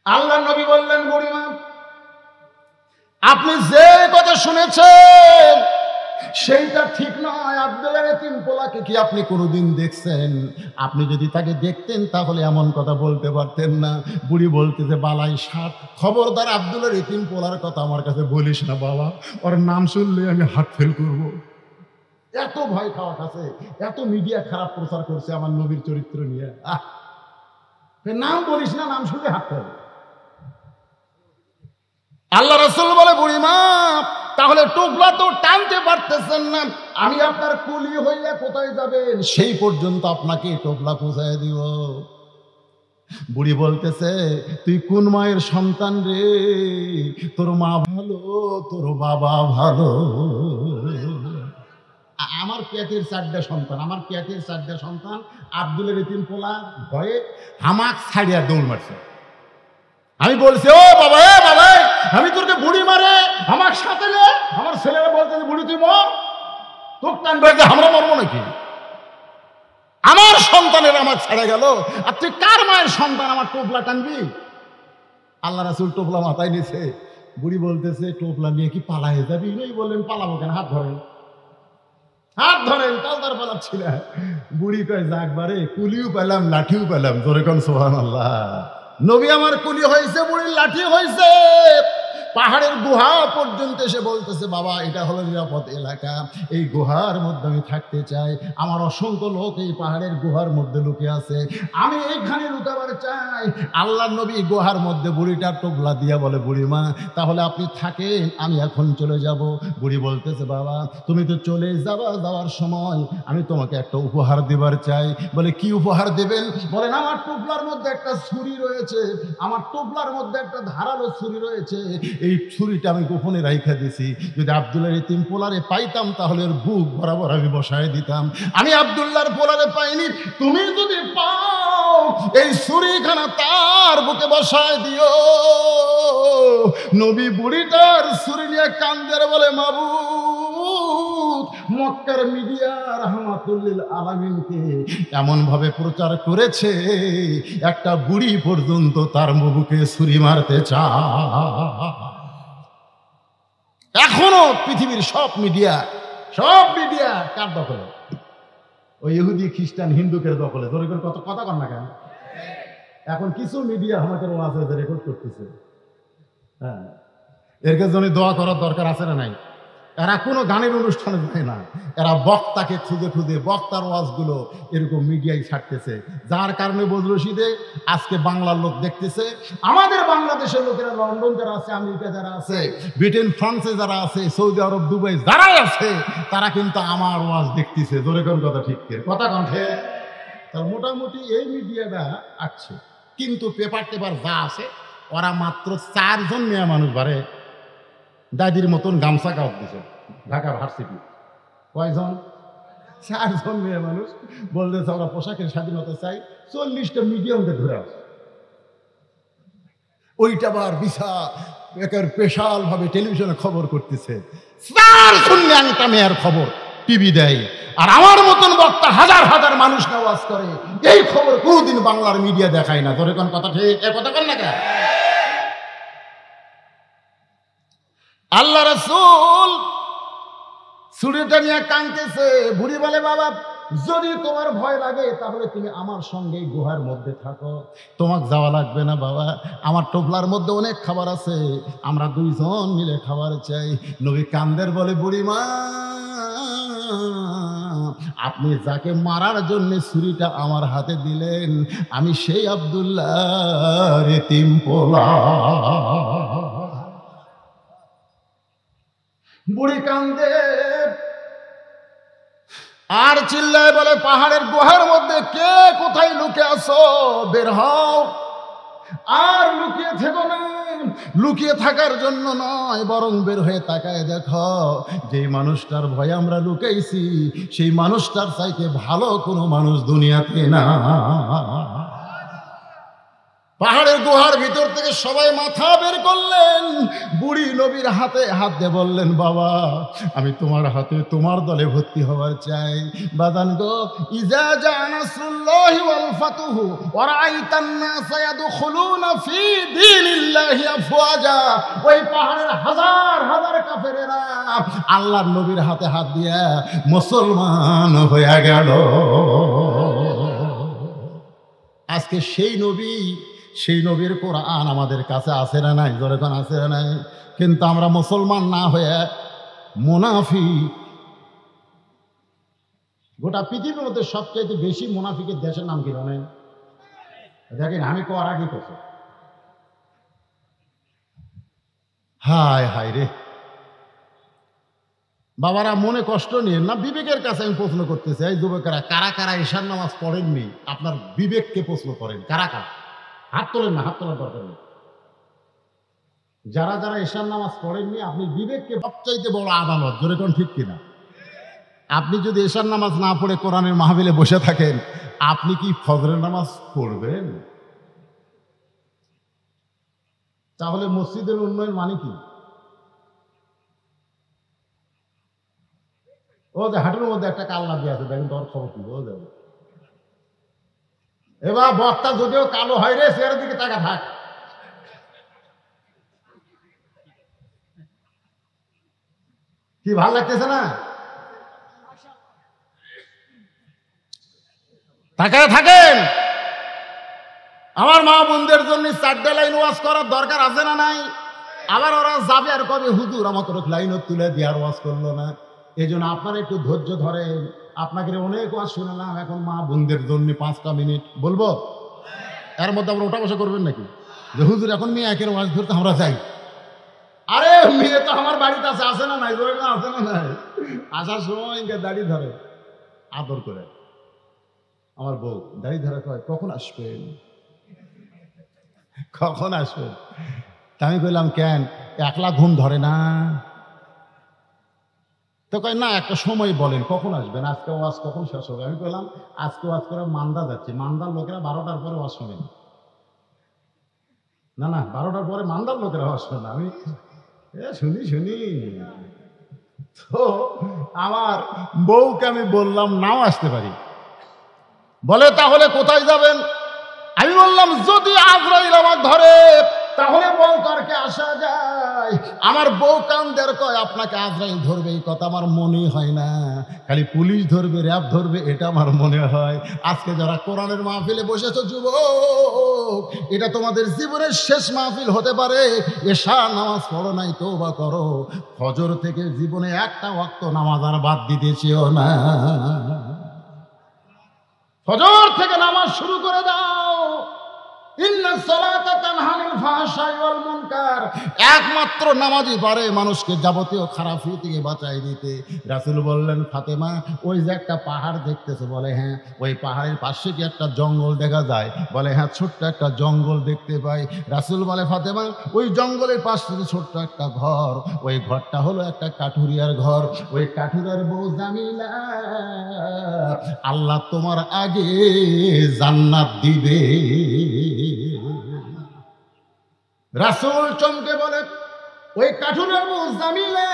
আল্লাহ নবী বললেন, বুড়িমা, আপনি যে কথা শুনেছেন সেইটা ঠিক নয়। আব্দুল্লাহ এতিম পোলাকে কি আপনি কোনোদিন দেখছেন? আপনি যদি তাকে দেখতেন তাহলে এমন কথা বলতে পারতেন না। বুড়ি বলতে যে, বালাই সাত, খবরদার আব্দুল্লাহ এতিম পোলার কথা আমার কাছে বলিস না বাবা, ওর নাম শুনলে আমি হার্ট ফেল করবো। এত ভয় খাওয়া কাছে, এত মিডিয়া খারাপ প্রচার করছে আমার নবীর চরিত্র নিয়ে। নাম বলিস না, নাম শুনলে হার্ট ফেল। আল্লাহ রাসূল বলে, বুড়িমা, তাহলে টোপলা তো টানতে পারতেছেন না, আমি আপনার কুলি হইয়া কোথায় যাবেন সেই পর্যন্ত আপনাকে টোপলা পৌঁছায় দিব। বুড়ি বলতেছে, তুই কোন মায়ের সন্তান রে? তোর মা ভালো, তোর বাবা ভালো। আমার পেটের 4টা সন্তান, আমার পেটের 4টা সন্তান আব্দুলের এতিম পোলা ভয়ে হামাক ছাড়িয়া দৌড় মারছে। আমি বলছি, ও বাবা, এ বাবা, আমি তোরকে বুড়ি মারে আমার সাথে নে। আমার ছেলেরা বলতেছে, বুড়ি তুই মর, তোর টানবে, আমরা মরবো নাকি? আমার সন্তানের আমার ছেড়ে গেল, আর তুই কার মায়ের সন্তান আমার টোপলা টানবি? আল্লাহ রাসূল টোপলা মাথায় নিছে। বুড়ি বলতেছে, টোপলা নিয়ে কি পালায়ে যাবি? এই বললেন, পালাবো কেন, হাত ধরেন, হাত ধরেন। তালদার পালাচ্ছি না। বুড়ি কয়, যাক বারে, কুলিও পেলাম, লাঠিও পেলাম। জোরে কোন সুবহানাল্লাহ। নবী আমার কুলি হয়েছে, বুড়ির লাঠি হয়েছে। পাহাড়ের গুহা পর্যন্ত এসে বলতেছে, বাবা এটা হলো নিরাপদ এলাকা, এই গুহার মধ্যে আমি থাকতে চাই, আমার অসংখ্য লোক এই পাহাড়ের গুহার মধ্যে লুকিয়ে আছে, আমি এইখানে লুকাবার চাই। আল্লাহ নবী গুহার মধ্যে বুড়িটার টোপলা দিয়া বলে, বুড়িমা তাহলে আপনি থাকেন, আমি এখন চলে যাব। বুড়ি বলতেছে, বাবা তুমি তো চলে যাবা, যাওয়ার সময় আমি তোমাকে একটা উপহার দেবার চাই। বলে, কি উপহার দেবেন? বলেন, আমার টোপলার মধ্যে একটা ছুরি রয়েছে, আমার টোপলার মধ্যে একটা ধারালো ছুরি রয়েছে, এই ছুরিটা আমি গোপনে রাইখা দিছি, যদি আব্দুল্লাহর এতিম পোলারে পাইতাম তাহলে এর বুক বরাবর আমি বসায় দিতাম। আমি আব্দুল্লাহর পোলারে পাইনি, তুমি যদি পাও এই ছুরিখানা তার বুকে বসায় দিও। নবী বুড়িটার ছুরি নিয়ে কান্দের বলে, মাবুদ, মক্কার মিডিয়া রাহমাতুল্লিল আলামিনকে এমন ভাবে প্রচার করেছে একটা বুড়ি পর্যন্ত তার বুকে ছুরি মারতে চায়। এখনো পৃথিবীর সব মিডিয়া কার দখলে? ওই ইহুদি খ্রিস্টান হিন্দুকের দখলে। ধরে করে কত কথা কর না কেন? এখন কিছু মিডিয়া আমাদের ওয়াজে রেকর্ড করতেছে। হ্যাঁ, এর জন্য দোয়া করার দরকার আছে না নাই? এরা কোনো গানের অনুষ্ঠানে যায় না, এরা বক্তাকে খুঁজে খুঁজে বক্তার ওয়াজগুলো এরকম মিডিয়ায় ছাড়তেছে, যার কারণে বদরশিদে আজকে বাংলার লোক দেখতেছে। আমাদের বাংলাদেশের লোকেরা লন্ডন যারা আছে, আমেরিকা যারা আছে, ব্রিটেন ফ্রান্সে যারা আছে, সৌদি আরব দুবাই যারাই আছে, তারা কিন্তু আমার ওয়াজ দেখতেছে। ধরে কোন কথা ঠিক কথা কণ্ঠে। তার মোটামুটি এই মিডিয়াটা আছে, কিন্তু পেপার টেপার যা আছে ওরা মাত্র 4 জন মেয়ে মানুষ বাড়ে দাদির মতন গামছা কাপ দিছে ঢাকা ভার্সিটি। কয়জন? 4 জন মেয়ে মানুষ বলতেছে ওরা পোশাকের স্বাধীনতা চাই। 40টা মিডিয়ামকে ধরে আসে, ওইটা আবার বিশাল স্পেশাল ভাবে টেলিভিশনে খবর করতেছে। 4 জন ন্যাংটা মেয়ের খবর টিভি দেয়, আর আমার মতন বক্তা হাজার হাজার মানুষ নামাজ করে, এই খবর কোনদিন বাংলার মিডিয়া দেখায় না। ধরে কোন কথা ঠিক? এ কথা কন না কেন? আল্লাহ রাসূল ছুরিটা নিয়ে কাঁদতেছে। বুড়ি বলে, বাবা যদি তোমার ভয় লাগে তাহলে তুমি আমার সঙ্গে গুহার মধ্যে থাকো, তোমাকে যাওয়া লাগবে না বাবা, আমার টোপলার মধ্যে অনেক খাবার আছে, আমরা 2 জন মিলে খাবার চাই। নবী কান্দের বলে, বুড়িমা আপনি যাকে মারার জন্য ছুরিটা আমার হাতে দিলেন, আমি সেই আব্দুল্লাহর এতিম পোলা। বুড়ি কান্দে আর চিল্লায় বলে, পাহাড়ের গুহার মধ্যে কে কোথায় লুকে আছো, বের হও। আর লুকিয়ে থেকো না, লুকিয়ে থাকার জন্য নয়, বরং বের হয়ে তাকায় দেখো, যেই মানুষটার ভয়ে আমরা লুকাইছি সেই মানুষটার চাইতে ভালো কোনো মানুষ দুনিয়াতে না। পাহাড়ের গুহার ভিতর থেকে সবাই মাথা বের করলেন। বুড়ি নবীর হাতে হাত দিয়ে বললেন, বাবা আমি তোমার হাতে তোমার দলে ভর্তি হওয়ার চাই। বাদান গো, ইজা জা নাসরুল্লাহি ওয়াল ফাতহু ওয়া রাআইতান নাসা ইয়াদখুলুনা ফি দীনিল্লাহি আফওয়াজা, ওই পাহাড়ের হাজার হাজার কাফেরেরা আল্লাহর নবীর হাতে হাত দিয়ে মুসলমান হয়ে গেল। আজকে সেই নবীর কোরআন আমাদের কাছে আছে না নাই? যখন আছে না নাই, কিন্তু আমরা মুসলমান না হয়ে মুনাফিক। গোটা পৃথিবীর মধ্যে সবচেয়ে বেশি মুনাফিকের দেশের নাম কি জানেন? দেখেন, আমি কর আগে করছি। হায় হায় রে বাবারা, মনে কষ্ট নিয়ে না, বিবেকের কাছে আমি প্রশ্ন করতেছি। এই যুবকেরা, কারা কারা ঈশার নামাজ পড়েননি? আপনার বিবেককে প্রশ্ন করেন, কারা কারা? হাত তোলেন না, হাত তোলার দরকার নেই। যারা যারা ঈশার নামাজ পড়েননি, আপনি বিবেককে সবচাইতে বড় আদালত, জোরে কোন ঠিক কিনা? আপনি যদি ঈশার নামাজ না পড়ে কোরআনের মাহফিলে বসে থাকেন, আপনি কি ফজরের নামাজ পড়বেন? তাহলে মসজিদের উন্নয়ন মানে কি? ও যে হাঁটুর মধ্যে একটা কাল লাগিয়ে আছে, দেখেন তোর খবর কি? ও যাবে এবার বক্তা যদিও কালো হয় রে, সের দিকে তাকা থাক। কি ভাল লাগতেছে না? তাকায় থাকেন। আমার মা বোনদের জন্য 4 লাইন ওয়াজ করার দরকার আছে না নাই? আবার ওরা যাবে আর কবে হুজুর আমাকে লাইন তুলে দেওয়ার ওয়াজ করলো না। এই জন্য আপনারা একটু ধৈর্য ধরেন। আপনাকে অনেক ওয়াজ শুনলাম, এখন মা বোনদের জন্য 5টা মিনিট বলবো, এর মধ্যে আমরা ওটা বসে করবেন নাকি যে হুজুর এখন মেয়ে একের ওয়াজ ধরতে আমরা যাই? আরে মেয়ে তো আমার বাড়িতে আছে, আসে না নাই? আছে না নাই? আসার সময় ইনকে দাড়ি ধরে আদর করে, আমার বউ দাড়ি ধরে কয় কখন আসবেন, কখন আসবেন? তা আমি কইলাম কেন, একলা ঘুম ধরে না? তো কয় না, একটা সময় বলেন কখন আসবেন, আজকে ওয়াজ কখন শেষ হবে? আমি কইলাম আজকে ওয়াজ করে মান্দা যাচ্ছে, মান্দার লোকেরা 12টার পরে ওয়াজ শোনে না। না 12টার পরে মান্দার লোকেরা ওয়াজ শোনে না। আমি শুনি। তো আমার বউকে আমি বললাম নাও আসতে পারি। বলে তাহলে কোথায় যাবেন? আমি বললাম যদি আজরাইল আমার ধরে তাহলে বউকারকে আসা যায়। আমার বউ কান্দের কয় আপনাকে আজরাইল ধরবে এই কথা আমার মনে হয় না, খালি পুলিশ ধরবে, র্যাব ধরবে, এটা আমার মনে হয়। আজকে যারা কোরআনের মাহফিলে বসেছো যুবক, এটা তোমাদের জীবনের শেষ মাহফিল হতে পারে। এশা নামাজ পড়ো নাই, তওবা করো। ফজর থেকে জীবনে একটা ওয়াক্ত নামাজ আর বাদ দিতেছিও না। ফজর থেকে নামাজ শুরু করে দাও। ইন্নাস সালাতা তানহা আনিল ফাহশাই ওয়াল মুনকার। একমাত্র নামাজই পারে মানুষকে যাবতীয় খারাপি থেকে বাঁচাই দিতে। রাসূল বললেন ফাতেমা ওই যে একটা পাহাড় দেখতেছো? বলে হ্যাঁ। ওই পাহাড়ের পাশে কি একটা জঙ্গল দেখা যায়? বলে হ্যাঁ, ছোট্ট একটা জঙ্গল দেখতে পাই। রাসূল বলে ফাতেমা ওই জঙ্গলের পাশে ছোট্ট একটা ঘর, ওই ঘরটা হলো একটা কাঠুরিয়ার ঘর। ওই কাঠুরিয়ার বউ জামিলা আল্লাহ তোমার আগে জান্নাত দিবে। রাসূল চমকে বলে ওই কাঠুরের বউ জামিলা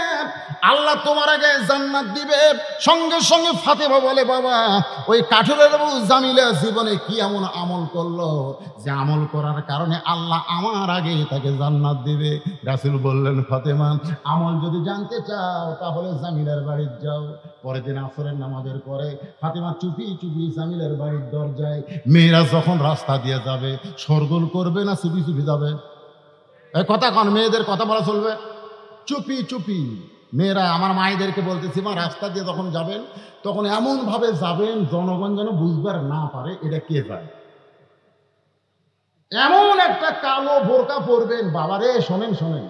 আল্লাহ তোমার আগে জান্নাত দিবে। সঙ্গে সঙ্গে ফাতেমা বলে বাবা ওই কাঠুরের বউ জামিলা জীবনে কি এমন আমল করলো যে আমল করার কারণে আল্লাহ আমার আগে তাকে জান্নাত দিবে? রাসূল বললেন ফাতেমা আমল যদি জানতে চাও তাহলে জামিলার বাড়ি যাও। পরের দিন আসরের নামাজের পরে ফাতেমা চুপি চুপি জামিলার বাড়ির দরজায়, মেয়েরা যখন রাস্তা দিয়ে যাবে শোরগোল করবে না চুপি চুপি যাবে? এই কথা কন, মেয়েদের কথা বলা চলবে? চুপি চুপি। মেয়েরা আমার মায়েদেরকে বলতেছি মা রাস্তা দিয়ে যখন যাবেন তখন এমন ভাবে যাবেন জনগণ যেন বুঝবার না পারে এটা কে যায়। এমন একটা কালো বোরকা পরবেন, বাবারে শোনেন শোনেন,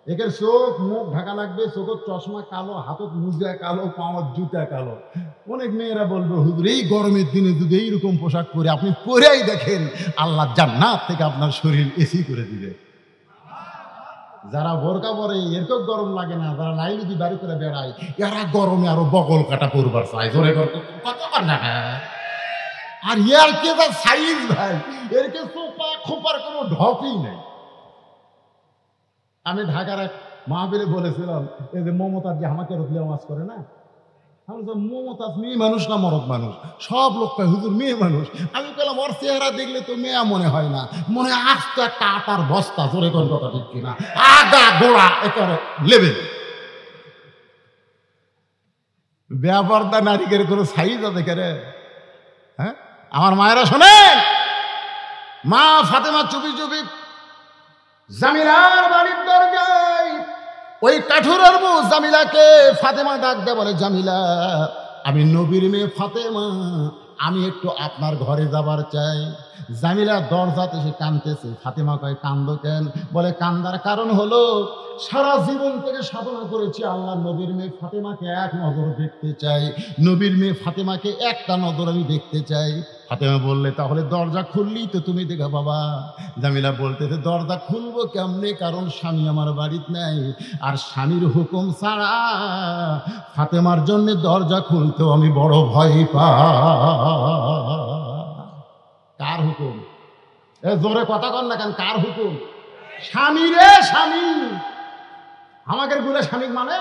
একের চোখ মুখ ঢাকা লাগবে, চোখের চশমা কালো, হাতত মুজা কালো, পাওয়ার জুতা কালো। অনেক মেয়েরা বলবে হুজুর এই গরমের দিনে যদি এইরকম পোশাক পরে আপনি পরেই দেখেন আল্লাহ জান্নাত থেকে আপনার শরীর এসি করে দিবে। যারা বোরকা পরে এরকম গরম লাগে না, যারা লাইলুদি বাড়ি করে বেড়ায় এরা গরমে আরো বগল কাটা করবার চাই, জোরে কত না। আর ইয়ার কে যা সাইজ ভাই, এর কে সোপা খোপার কোনো ঢকই নেই। আমি ঢাকার এক মাহফিলে বলেছিলাম এই যে মমতাজ যে আমাকে রুখলে ওয়াজ করে না, আমি মমতাজ মেয়ে মানুষ না মরদ মানুষ? সব লোক কয় হুজুর মেয়ে মানুষ। আমি বললাম ওর চেহারা দেখলে তো মেয়া মনে হয় না, মনে হয় আস্ত একটা আটার বস্তা। জোরে কোন কথা ঠিক কিনা? আগা গোড়া একেবারে লেভেল। ব্যাপারটা নারীদের কোনো সাইজ দেখে রে? হ্যাঁ আমার মায়েরা শোনেন, মা ফাতেমা চুপি চুপি জামিলার বাড়ির দরজায় ওই কাঠুরের বউ জামিলাকে ফাতেমা ডাক দেয়, বলে জামিলা আমি নবীর মেয়ে ফাতেমা, আমি একটু আপনার ঘরে যাবার চাই। জামিলা দরজাতে সে কাঁদতেছে। ফাতেমা কয় কান্দো কেন? বলে কান্দার কারণ হলো সারা জীবন থেকে সাধনা করেছি আল্লাহ নবীর মেয়ে ফাতেমাকে এক নজর দেখতে চাই, নবীর মেয়ে ফাতেমাকে একটা নজর আমি দেখতে চাই। ফাতেমা বললে তাহলে দরজা খুললি তো তুমি দেখা বাবা। জামিলা বলতেছে দরজা খুলবো কেমনে, কারণ স্বামী আমার বাড়িতে নাই, আর স্বামীর হুকুম ছাড়া ফাতেমার জন্য দরজা খুলতেও আমি বড় ভয় পাই। কার হুকুম? এ জোরে কথা কন না কেন? কার হুকুম? স্বামী রে, স্বামী। আমাদের গুলে স্বামী মানে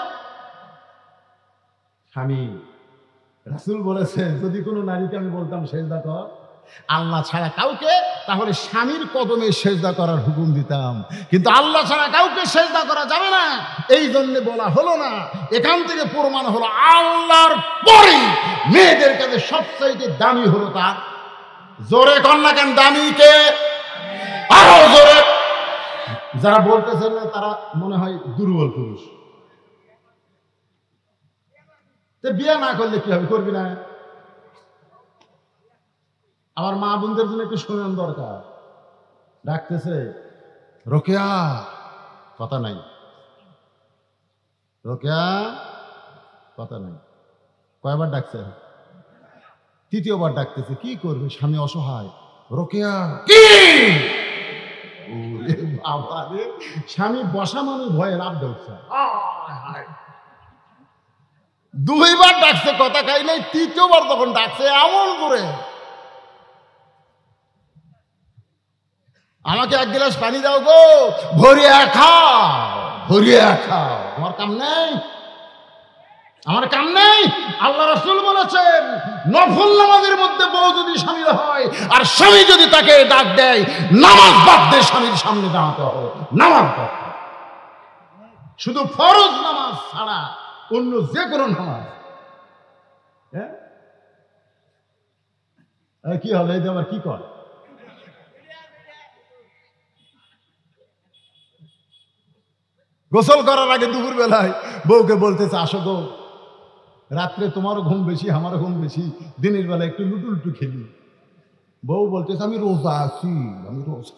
স্বামী। রাসূল বলেছে যদি কোনো নারীকে আমি বলতাম সেজদা কর আল্লাহ ছাড়া কাউকে, তাহলে স্বামীর কদমে সেজদা করার হুকুম দিতাম, কিন্তু আল্লাহ ছাড়া কাউকে সেজদা করা যাবে না, এই জন্য বলা হলো না। এখান থেকে প্রমাণ হলো আল্লাহর পরে মেয়েদের কাছে সবচাইতে দামি হলো তার। জোরে কন না কেন? দামি কে? আরো জোরে। যারা বলতেছেন না তারা মনে হয় দুর্বল পুরুষ। বিয়ে না করলে কি হবে, করবি না? আমার মা বোনদের জন্য একটু শুনেন দরকার। ডাকতেছে, রোকেয়া, কথা নাই, রোকেয়া, কথা নাই। কয়বার ডাকছে? তৃতীয়বার ডাকতেছে। কি করবে, স্বামী অসহায়। রোকেয়া, কি বাবা রে, স্বামী বসা মানুষ ভয়ে লাভ উঠছে। দুইবার ডাকছে, কথা খাই নাই। তৃতীয়বার তখন ডাকছে এমন করে, আমাকে এক গ্লাস পানি দাও গো, ভরিয়া খাও, ভরিয়া খাও। আমার কাম নেই, আমার কাম নেই। আল্লাহ রাসূল বলেছেন, নফল নামাজের মধ্যে বউ যদি শামিল হয় আর স্বামী যদি তাকে ডাক দেয়, নামাজ বাদ দিয়ে স্বামীর সামনে দাঁড়াতে হবে। নামাজ বাদ, শুধু ফরজ নামাজ ছাড়া অন্য যে কোনো নামাজ। কি হবে, এই আবার কি কর? গোসল করার আগে দুপুর বেলায় বউকে বলতেছে, আসো গো, রাত্রে তোমারও ঘুম বেশি, আমারও ঘুম বেশি, দিনের বেলা একটু লুটুলুটু খেলি। বউ বলতেছে, আমি রোজা আছি, আমি রোজা।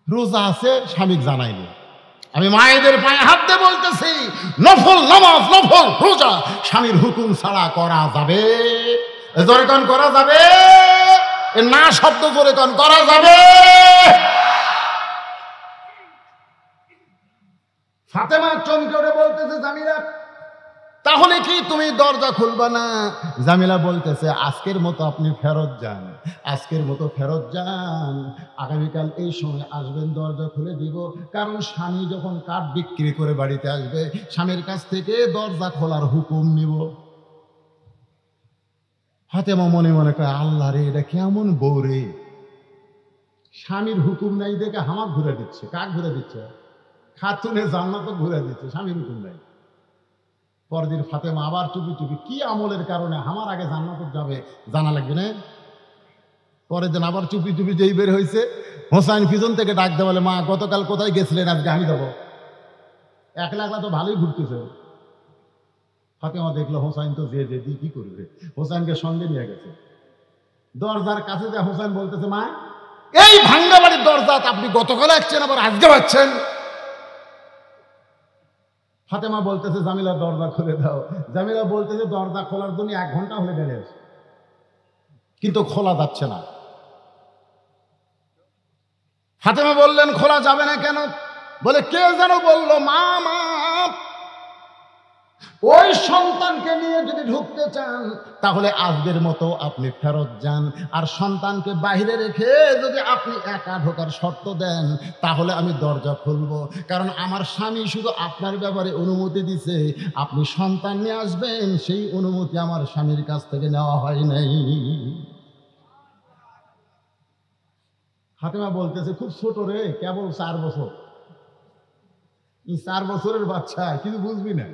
রোজা আছে, স্বামী জানাইনি। আমি মায়েদের পায়ে হাত দিয়ে বলতেছি, নফল নামাজ, নফল রোজা স্বামীর হুকুম ছাড়া করা যাবে? জোরে কন করা যাবে? না শব্দ জোরে কন, করা যাবে? ফাতেমা চমকে উঠে বলতেছে, জামিলা, তাহলে কি তুমি দরজা খুলবা না? জামিলা বলতেছে, আজকের মতো আপনি ফেরত যান, আজকের মতো ফেরত যান, আগামীকাল এই সময় আসবেন, দরজা খুলে দিব। কারণ স্বামী যখন কাঠ বিক্রি করে বাড়িতে আসবে, স্বামীর কাছ থেকে দরজা খোলার হুকুম নিব। ফাতেমা মনে মনে কয়, আল্লাহ রে, এটা কেমন বউ রে, স্বামীর হুকুম নাই দেখে হামাক ঘুরে দিচ্ছে। কাক ঘুরে দিচ্ছে? খাতুনে জান্নাত ঘুরে দিচ্ছে, স্বামীর হুকুম নাই। পরদিন ফাতেমা আবার চুপি চুপি, কি আমলের কারণে আমার আগে জান্নাতে যাবে জানা লাগবে না? পরের দিন আবার চুপি চুপি যেই বের হয়েছে, হোসাইন পিছন থেকে ডাক দেওয়া, বলে, মা গতকাল কোথায় গেছিলেন, আজকে আমি যাবো। একলা একলা তো ভালোই ঘুরতেছে। ফাতেমা দেখলো হোসাইন তো যে যে কি করবে, হোসাইনকে সঙ্গে নিয়ে গেছে। দরজার কাছে যা হোসাইন বলতেছে, মা, এই ভাঙ্গা বাড়ির দরজা আপনি গতকাল আসছেন, আবার আজকে পাচ্ছেন? ফাতেমা বলতেছে, জামিলা দরজা খুলে দাও। জামিলা বলতেছে, দরজা খোলার জন্য 1 ঘন্টা হলে দাঁড়িয়ে আছে, কিন্তু খোলা যাচ্ছে না। ফাতেমা বললেন, খোলা যাবে না কেন? বলে, কে যেন বললো, মা, মা, ওই সন্তানকে নিয়ে যদি ঢুকতে চান তাহলে আজকের মতো আপনি ফেরত যান, আর সন্তানকে বাইরে রেখে যদি আপনি একা ঢোকার শর্ত দেন তাহলে আমি দরজা খুলবো। কারণ আমার স্বামী শুধু আপনার ব্যাপারে অনুমতি দিছে, আপনি সন্তান নিয়ে আসবেন সেই অনুমতি আমার স্বামীর কাছ থেকে নেওয়া হয় নাই। ফাতেমা বলতেছে, খুব ছোট রে, কেবল 4 বছর, 4 বছরের বাচ্চা, কিছু বুঝবি না।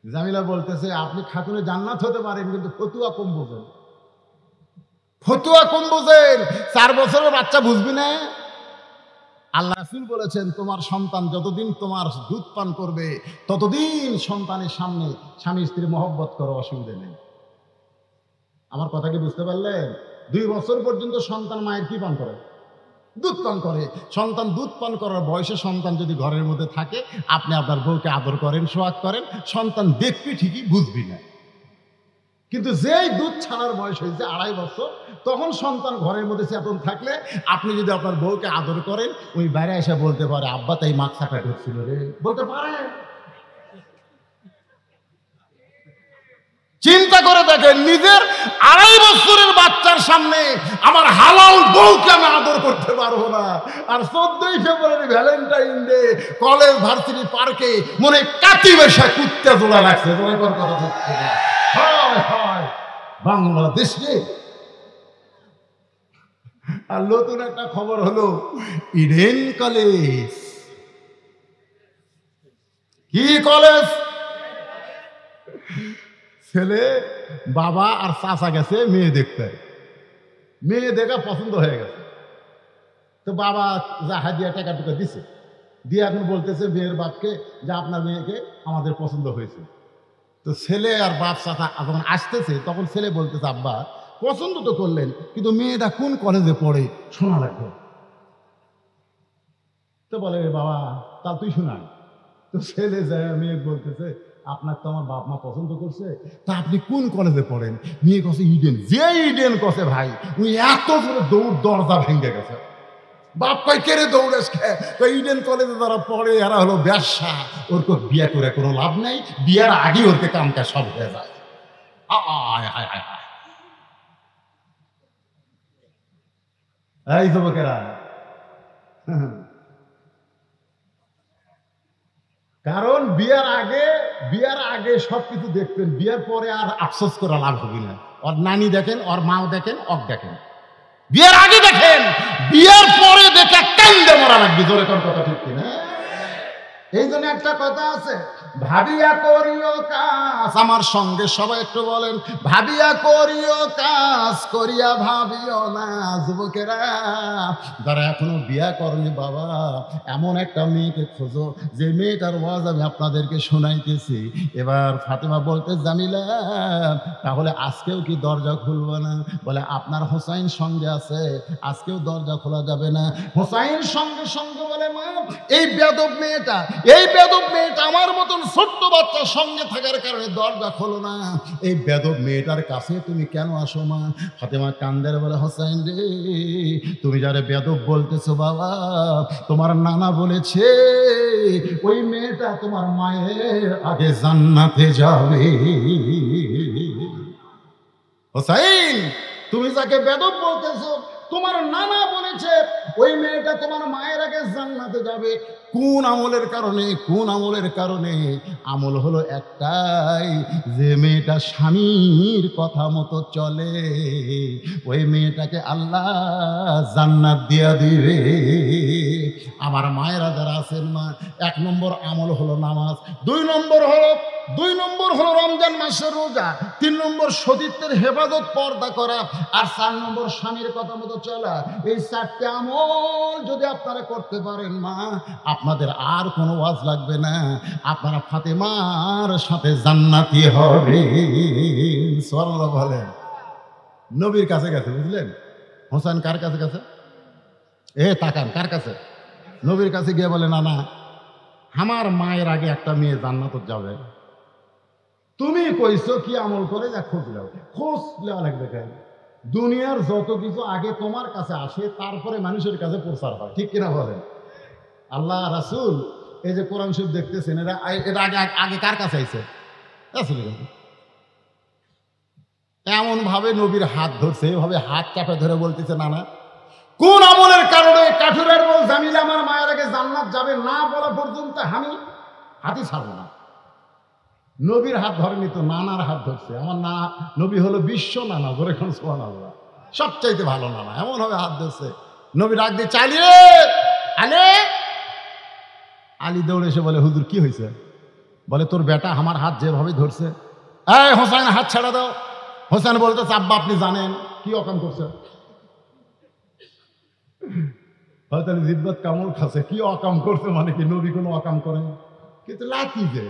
জামিলা বলতেছে, আপনি খাতুনে জান্নাত হতে পারেন, কিন্তু ফতুয়া কম বোঝেন, ফতুয়া কম বোঝেন, 4 বছরের বাচ্চা বুঝবি না। আল্লাহ রাসূল বলেছেন, তোমার সন্তান যতদিন তোমার দুধ পান করবে ততদিন সন্তানের সামনে স্বামী স্ত্রী মহব্বত করো, অসুবিধা নেই। আমার কথা কি বুঝতে পারলেন? 2 বছর পর্যন্ত সন্তান মায়ের কি পান করে? দুধ পান করে। সন্তান দুধ পান করার বয়সে সন্তান যদি ঘরের মধ্যে থাকে, আপনি আপনার বউকে আদর করেন, সোহাগ করেন, সন্তান দেখবি ঠিকই, বুঝবি না। কিন্তু যেই দুধ ছাড়ার বয়স হয়েছে 2.5 বছর, তখন সন্তান ঘরের মধ্যে চেতন থাকলে আপনি যদি আপনার বউকে আদর করেন, ওই বাইরে এসে বলতে পারে, আব্বা তাই মাছ চাটা ঢুকছিল রে, বলতে পারে। চিন্তা করে দেখেন, নিজের 2.5 বছরের বাচ্চার সামনে আমার হালাল বউকে আমি আদর করতে পারবো না। আর 14ই ফেব্রুয়ারি ভ্যালেন্টাইন ডে কলেজ ভার্সিটি পার্কে মনে কাতি বেশা কুত্তে জোড়া লাগছে। বাংলাদেশে আর নতুন একটা খবর হলো, ইডেন কলেজ। কি কলেজ? ছেলে, বাবা আর চাচা গেছে মেয়ে দেখতে, মেয়ে দেখা পছন্দ হয়ে গেছে। তো তো বাবা যা হাদিয়া টাকা টুকা দিছে, দিয়ে এখন বলতেছে মেয়ের বাপকে যে আপনার মেয়েকে আমাদের পছন্দ হয়েছে। তো ছেলে আর বাপ চাচা যখন আসতেছে তখন ছেলে বলতেছে আব্বা পছন্দ তো করলেন, কিন্তু মেয়েটা কোন কলেজে পড়ে শোনা লাগবে। তো বলে বাবা তা তুই শোনান। তো ছেলে যায় মেয়ে বলতেছে আপনার তো আমার বাপ মা পছন্দ করছে, তা আপনি কোন কলেজে পড়েন? মেয়ে কছে ইডেন। যে ইডেন কছে ভাই উনি এত জোরে দরজা ভেঙে গেছে। বাপ কয় কেড়ে দৌড়েস খেয়ে ইডেন কলেজে যারা পড়ে এরা হলো ব্যবসা, ওর বিয়ে করে কোনো লাভ নেই, বিয়ের আগে ওরকে কামটা সব হয়ে যায়। এই যুবকেরা, কারণ বিয়ার আগে সবকিছু দেখতেন, বিয়ার পরে আর আফসোস করা লাভ হবে না। ওর নানি দেখেন, ওর মাও দেখেন, অক দেখেন। বিয়ের আগে দেখেন, বিয়ের পরে দেখে কান্দে মরা লাগবে। জোরে কোন কথা ঠিক কিনা? এই জন্য একটা কথা আছে, ভাবিয়া করিও কাজ। আমার সঙ্গে সবাই একটু বলেন, ভাবিয়া করিও কাজ, করিয়া ভাবিও না। যুবকেরা যারা এখনো বিয়া করেনি, বাবা এমন একটা মেয়েকে খোঁজো যে মেয়েটার ওয়াজ আমি আপনাদেরকে শোনাইতেছি। এবার ফাতেমা বলতে জামিলা তাহলে আজকেও কি দরজা খুলবো না? বলে আপনার হোসাইন সঙ্গে আছে, আজকেও দরজা খোলা যাবে না। হোসাইন সঙ্গে সঙ্গে বলে মা এই বেয়াদব মেয়েটা আমার মতন ছোট্ট বাচ্চার সঙ্গে থাকার কারণে দরজা খোলো না। এই বেয়াদব মেয়েটার কাছে তুমি কেন আসো মা? ফাতেমা কান্দের বলে হোসাইন রে তুমি যারে বেয়াদব বলতেছো বাবা, তোমার নানা বলেছে ওই মেয়েটা তোমার মায়ের আগে জান্নাতে যাবে। হোসাইন তুমি যাকে বেয়াদব বলতেছো তোমার নানা বলেছে ওই মেয়েটা তোমার মায়ের আগে জান্নাতে যাবে। কোন আমলের কারণে? কোন আমলের কারণে? আমল হলো একটাই, যে মেয়েটা স্বামীর কথা মতো চলে ওই মেয়েটাকে আল্লাহ জান্নাত দিয়া দিবে। আমার মায়েরা যারা আছেন মা, 1 নম্বর আমল হলো নামাজ, 2 নম্বর হলো রমজান মাসের রোজা, 3 নম্বর সতীত্বের হেফাজত পর্দা করা, আর 4 নম্বর স্বামীর কথা মতো চলা। এই 4টে আমল যদি আপনারা করতে পারেন মা, আপনাদের আর কোনো ওয়াজ লাগবে না, আপনারা ফাতেমার সাথে জান্নাতি হবে। সুবহানাল্লাহ বলেন। নবীর কাছে গেছে, বুঝলেন? হোসেন কার কাছে গেছে? তাকান, কার কাছে? নবীর কাছে গিয়ে বলে না আমার মায়ের আগে একটা মেয়ে জান্নাতে যাবে। তুমি কইছো কি আমল করে যা খোঁজ নাও। খোঁজ নেওয়া লাগবে কেন? দুনিয়ার যত কিছু আগে তোমার কাছে আসে, তারপরে মানুষের কাছে প্রচার হয়, ঠিক কিনা বলেন? আল্লাহ রাসূল এই যে কোরআন শরীফ দেখতেছেন, এটা আগে কার কাছে আইছে? রাসূলের কাছে। এমন ভাবে নবীর হাত ধরছে, এভাবে হাত চাপে ধরে বলতেছে না কোন আমলের কারণে কাঠুরের বল জামিলা আমার মায়ের আগে জান্নাত যাবে না বলা পর্যন্ত আমি হাতই ছাড়বো না। নবীর হাত ধরেনি তো, নানার হাত ধরছে। আমার নবী হলো বিশ্ব নানা, ধরে এখন সুবহানাল্লাহ, সবচাইতে ভালো নানা, এমন ভাবে হাত ধরছে। নবী ডাক দিয়ে চালিয়ে আলী দৌড়ে এসে বলে হুজুর কি হয়েছে? বলে তোর বেটা আমার হাত যেভাবে ধরছে। হোসেন হাত ছেড়ে দাও। হোসেন বলতেছে আব্বা আপনি জানেন কি অকাম করছে? হয়তো জিব্বাত কামড় খাচ্ছে, কি অকাম করছে মানে কি? নবী কোনো অকাম করেন, কিন্তু লাকি যে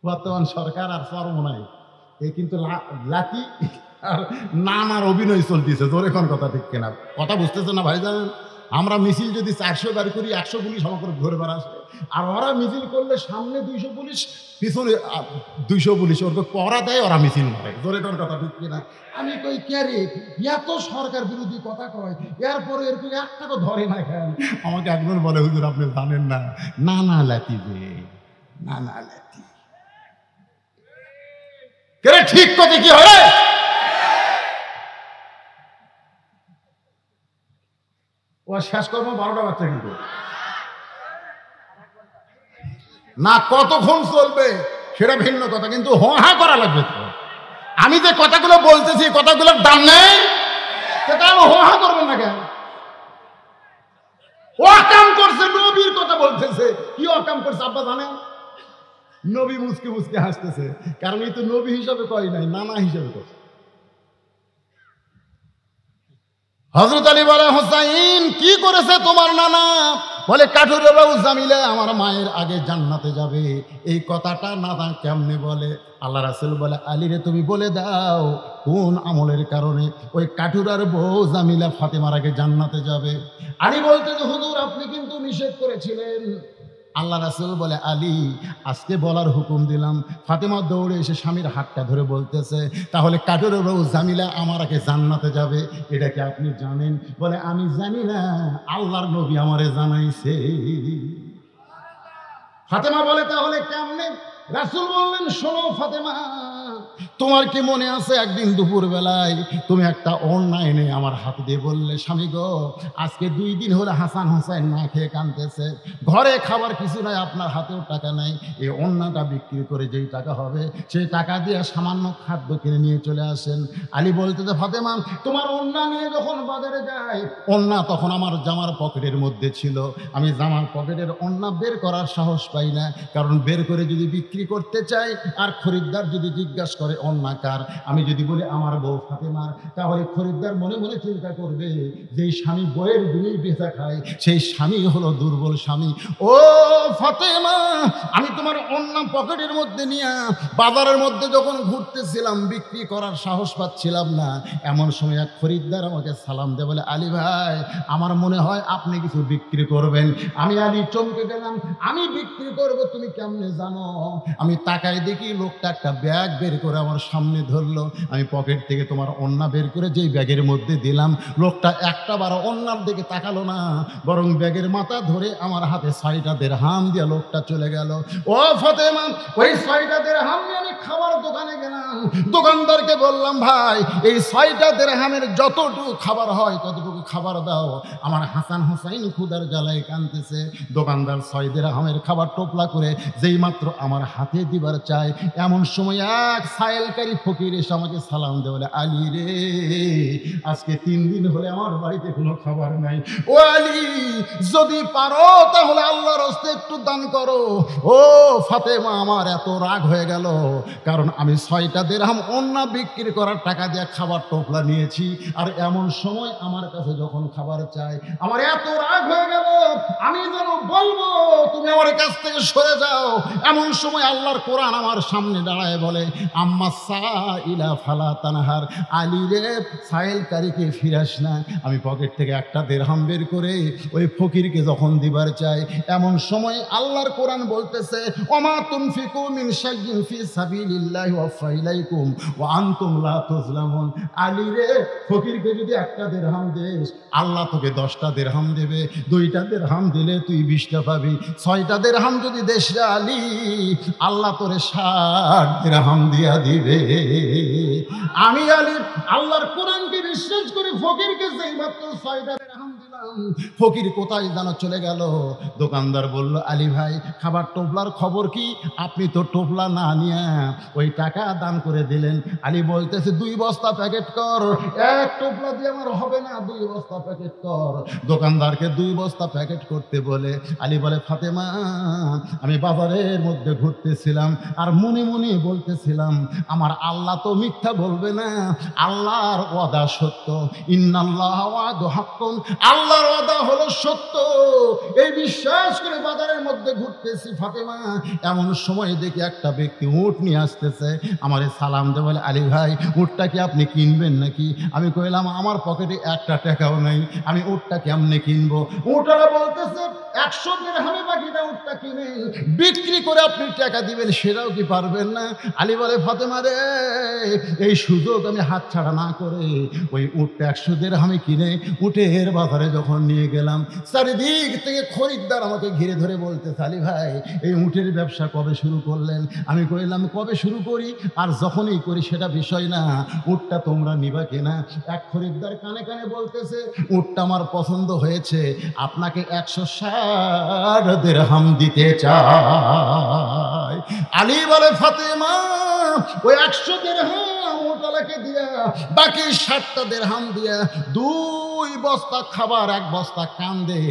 বর্তমান সরকার আর চরমনাই এই কিন্তু লাকি আর নানার অভিনয় চলতেছে। জোরে কোন কথা ঠিক কিনা? কথা বুঝতেছে না ভাই? জানেন আমরা মিছিল যদি 400 গাড়ি করি, 100 পুলিশ আমার করে ঘুরে বেড়াচ্ছে, আর ওরা মিছিল করলে সামনে 200 পুলিশ, পিছনে 200 পুলিশ, ওরকে পড়া দেয়, ওরা মিছিল মারে। জোরে কোন কথা ঠিক কিনা? আমি কই কে রে এত সরকার বিরোধী কথা কয়, এরপরে এরকম একটা তো ধরে না কেন? আমাকে একবার বলে হুজুর আপনি জানেন না, নানা লাতি যে নানা লাতি কে ঠিক কথা কি হয়? ও শেষ করবো 12টা বাচ্চা, কিন্তু না কতক্ষণ চলবে সেটা ভিন্ন কথা, কিন্তু হা করা লাগবে তো। আমি যে কথাগুলো বলতেছি কথাগুলোর দাম নেই, সেটা আমি হা করবেন না কেন? ও অকাম করছে, নবীর কথা বলতেছে। কি অকাম করছে আব্বা জানেন? নবী মুসকে মুসকে হাসতেছে, কারণ এই তো নবী হিসাবে কয় নাই, নানা হিসাবে করছে। হযরত আলী বলে, হোসাইন কি করেছে তোমার নানা? বলে, কাঠুরে বাবু জামিলা আমার মায়ের আগে জান্নাতে যাবে। এই কথাটা নানা কেমনে বলে? আল্লাহ রাসূল বলে, আলী রে তুমি বলে দাও কোন আমলের কারণে ওই কাঠুরার বউ জামিলা ফাতেমার আগে জান্নাতে যাবে। আলী বলতে, হুজুর আপনি কিন্তু নিষেধ করেছিলেন। আল্লাহ রাসূল বলে, আলী আজকে বলার হুকুম দিলাম। ফাতেমা দৌড়ে এসে স্বামীর হাতটা ধরে বলতেছে, তাহলে কাঠুরের বউ জামিলা আমার আগে জান্নাতে যাবে, এটা কি আপনি জানেন? বলে, আমি জানি না, আল্লাহর নবী আমারে জানাইছে। ফাতেমা বলে, তাহলে কেমনে? রাসূল বললেন, শোনো ফাতেমা, তোমার কি মনে আছে একদিন দুপুর বেলায় তুমি একটা ওড়না এনে আমার হাত দিয়ে বললে, স্বামী গো আজকে 2 দিন হলে হাসান হোসেন না খেয়ে কাঁদতেছে, ঘরে খাবার কিছু নাই, আপনার হাতেও টাকা নাই, এই ওড়নাটা বিক্রি করে যেই টাকা হবে সেই টাকা দিয়ে সামান্য খাদ্য কিনে নিয়ে চলে আসেন। আলী বলতেছে, ফাতেমা তোমার ওড়না নিয়ে যখন বাজারে যাই, ওড়না তখন আমার জামার পকেটের মধ্যে ছিল, আমি জামার পকেটের ওড়না বের করার সাহস পাই না, কারণ বের করে যদি বিক্রি করতে চাই আর খরিদ্দার যদি জিজ্ঞাসা করে ওড়না কার, আমি যদি বলি আমার বউ ফাতেমার, তাহলে খরিদ্দার মনে মনে চিন্তা করবে যে স্বামী বইয়ের জিনিস বেচা খায় সেই স্বামী হলো দুর্বল স্বামী। ও ফাতেমা, আমি তোমার ওড়না পকেটের মধ্যে নিয়ে বাজারের মধ্যে যখন ঘুরতেছিলাম বিক্রি করার সাহস পাচ্ছিলাম না, এমন সময় এক খরিদ্দার আমাকে সালাম দেয়, বলে, আলী ভাই আমার মনে হয় আপনি কিছু বিক্রি করবেন। আমি আলী চমকে গেলাম, আমি বিক্রি করব তুমি কেমনে জানো? আমি তাকায় দেখি লোকটা একটা ব্যাগ বের করে আমার সামনে ধরলো, আমি পকেট থেকে তোমার ওড়না বের করে যেই ব্যাগের মধ্যে দিলাম, লোকটা একটা বার ওড়নার দিকে তাকালো না, বরং ব্যাগের মাথা ধরে আমার হাতে 6টা দিরহাম দিয়ে লোকটা চলে গেল। ও ফাতেমা, ওই 6টা দিরহাম নিয়ে আমি খাবার দোকানে গেলাম, দোকানদারকে বললাম, ভাই এই 6টা দিরহামের যতটুকু খাবার হয় ততটুকু খাবার দাও, আমার হাসান হোসাইন ক্ষুধার জ্বালায় কাঁদতেছে। দোকানদার 6 দিরহামের খাবার টোপলা করে যেই মাত্র আমার হাতে দিবার চায়, এমন সময় এক সায়েলকারী ফকির এসে আমাকে সালাম দেয়, বলে, আলী রে আজকে 3 দিন হলে আমার বাড়িতে কোনো খাবার নাই, ও আলী যদি পারো তাহলে আল্লাহর রাস্তায় একটু দান করো। ও ফাতেমা, আমার এত রাগ হয়ে গেল, কারণ আমি 6টা দিরহাম ওড়না বিক্রি করার টাকা দিয়ে খাবার টোপলা নিয়েছি, আর এমন সময় আমার কাছে যখন খাবার চাই, আমার এত রাগ হয়ে গেল, আমি যেন বলবো তুমি আমার কাছ থেকে সরে যাও। এমন সময় আল্লাহর কোরআন আমার সামনে দাঁড়ায় বলে, আম্মা সাইলা ফালা তানহার, আলী রে সাইলকারীকে ফিরাস না। আমি পকেট থেকে একটা দিরহাম বের করে ওই ফকিরকে যখন দিবার চাই, এমন সময় আল্লাহর কোরআন বলতেছে, ওমা তুনফিকু মিন শাইইন ফি সাবিলিল্লাহি ওয়াফা ইলাইকুম ওয়া আনতুম লা তুজলামুন। আলী রে ফকিরকে যদি একটা দিরহাম দেস, আল্লাহ তোকে 10টা দিরহাম দেবে, 2টা দিরহাম দিলে তুই 20টা পাবি, 6টা দিরহাম যদি দেশ আলী, আল্লাহ তোরে 60 দিরহাম দিয়া দিবে। আমি আলী আল্লাহর কোরআনকে বিশ্বাস করে ফকিরকে যেই মাত্র 6টা দিরহাম দিলাম, ফকির কোথায় জানো চলে গেল। দোকানদার বলল, আলী ভাই খাবার টোপলার খবর কি? আপনি তো টোপলা না নিয়ে ওই টাকা দান করে দিলেন। আলী বলতেছে, 2 বস্তা প্যাকেট কর, এক টোপলা দিয়ে আমার হবে না, 2 বস্তা প্যাকেট কর। দোকানদারকে 2 বস্তা প্যাকেট করতে বলে আলী বলে, ফাতেমা আমি বাজারের মধ্যে ঘুরতেছিলাম আর মনে মনে বলতেছিলাম, আমার আল্লাহ তো মিথ্যা বলবে না, আল্লাহর ওয়াদা সত্য, ইন্নাল্লাহ ওয়াদু হাক্কুন, আল্লাহর ওয়াদা হলো সত্য, এই বিশ্বাস করে বাজারের মধ্যে ঘুরতেছি ফাতেমা। এমন সময় দেখি একটা ব্যক্তি উট নিয়ে আসতেছে, আমারে সালাম দেয়, বলে, আলী ভাই উটটা কি আপনি কিনবেন নাকি? আমি কইলাম, আমার পকেটে একটা টাকাও নাই, আমি উটটা কেমনে কিনবো? উটরা বলতেছে, 100 দিরহামে বাকিটা উটটা কিনে বিক্রি করে আপনি টাকা দিবেন, সেটাও কি পারবেন না? আলী বলে, ফাতেমা রে এই সুযোগ আমি হাতছাড়া না করে ওই উটটা 100 দিরহামে কিনে উটের বাজারে যখন নিয়ে গেলাম, চারিদিক থেকে খরিদ্দার আমাকে ঘিরে ধরে বলতে, আলী ভাই এই উটের ব্যবসা কবে শুরু করলেন? আমি কইলাম, কবে শুরু করি আর যখনই করি সেটা বিষয় না, উটটা তোমরা নিবা কিনা? এক খরিদ্দার কানে কানে বলতেছে, উটটা আমার পছন্দ হয়েছে, আপনাকে 160 দিরহাম দিতে চাই। আলী বলে, ফাতেমা ওই 100 দিরহাম ওটালাকে দিয়া বাকি 60টা দিরহাম দিয়া 2 2 বস্তা খাবার, 1 বস্তা কান্দে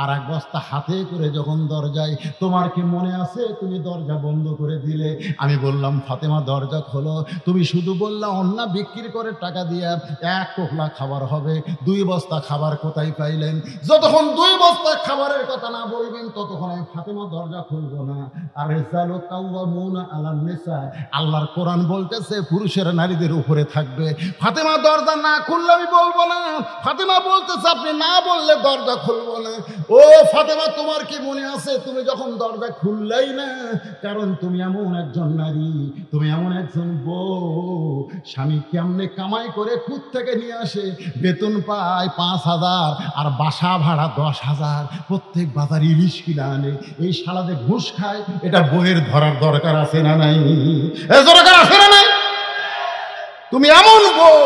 আর 1 বস্তা হাতে করে যখন দরজায়, তোমার কি মনে আছে তুমি দরজা বন্ধ করে দিলে? আমি বললাম ফাতেমা দরজা খোলো, তুমি শুধু বললা অন্না বিক্রি করে টাকা দিয়া 1 টোকলা খাবার হবে, 2 বস্তা খাবার কোথায় পাইলেন? যতক্ষণ 2 বস্তা খাবারের কথা না বলবেন ততক্ষণ আমি ফাতেমা দরজা খুলবো না। আর রিজালু কাওয়ামুনা আলান নিসা, আল্লাহর কোরআন বলতেছে পুরুষেরা নারীদের উপরে থাকবে। ফাতেমা দরজা না খুললে আমি বলবো না। ফাতেমা বলতেছে আপনি না বললে দরজা খুলবো না। ও ফাতেমা, তোমার কি মনে আছে তুমি যখন দরজা খুললেই না? কারণ তুমি এমন একজন নারী, তুমি এমন একজন বউ, স্বামী কেমনে কামাই করে কুত থেকে নিয়ে আসে, বেতন পায় 5,000 আর বাসা ভাড়া 10,000, প্রত্যেক বাজার ইলিশ কিনে আনে, এই শালাতে ঘুষ খায়, এটা বইয়ের ধরার দরকার আছে না নাই? দরকার আছে না নাই? তুমি এমন বউ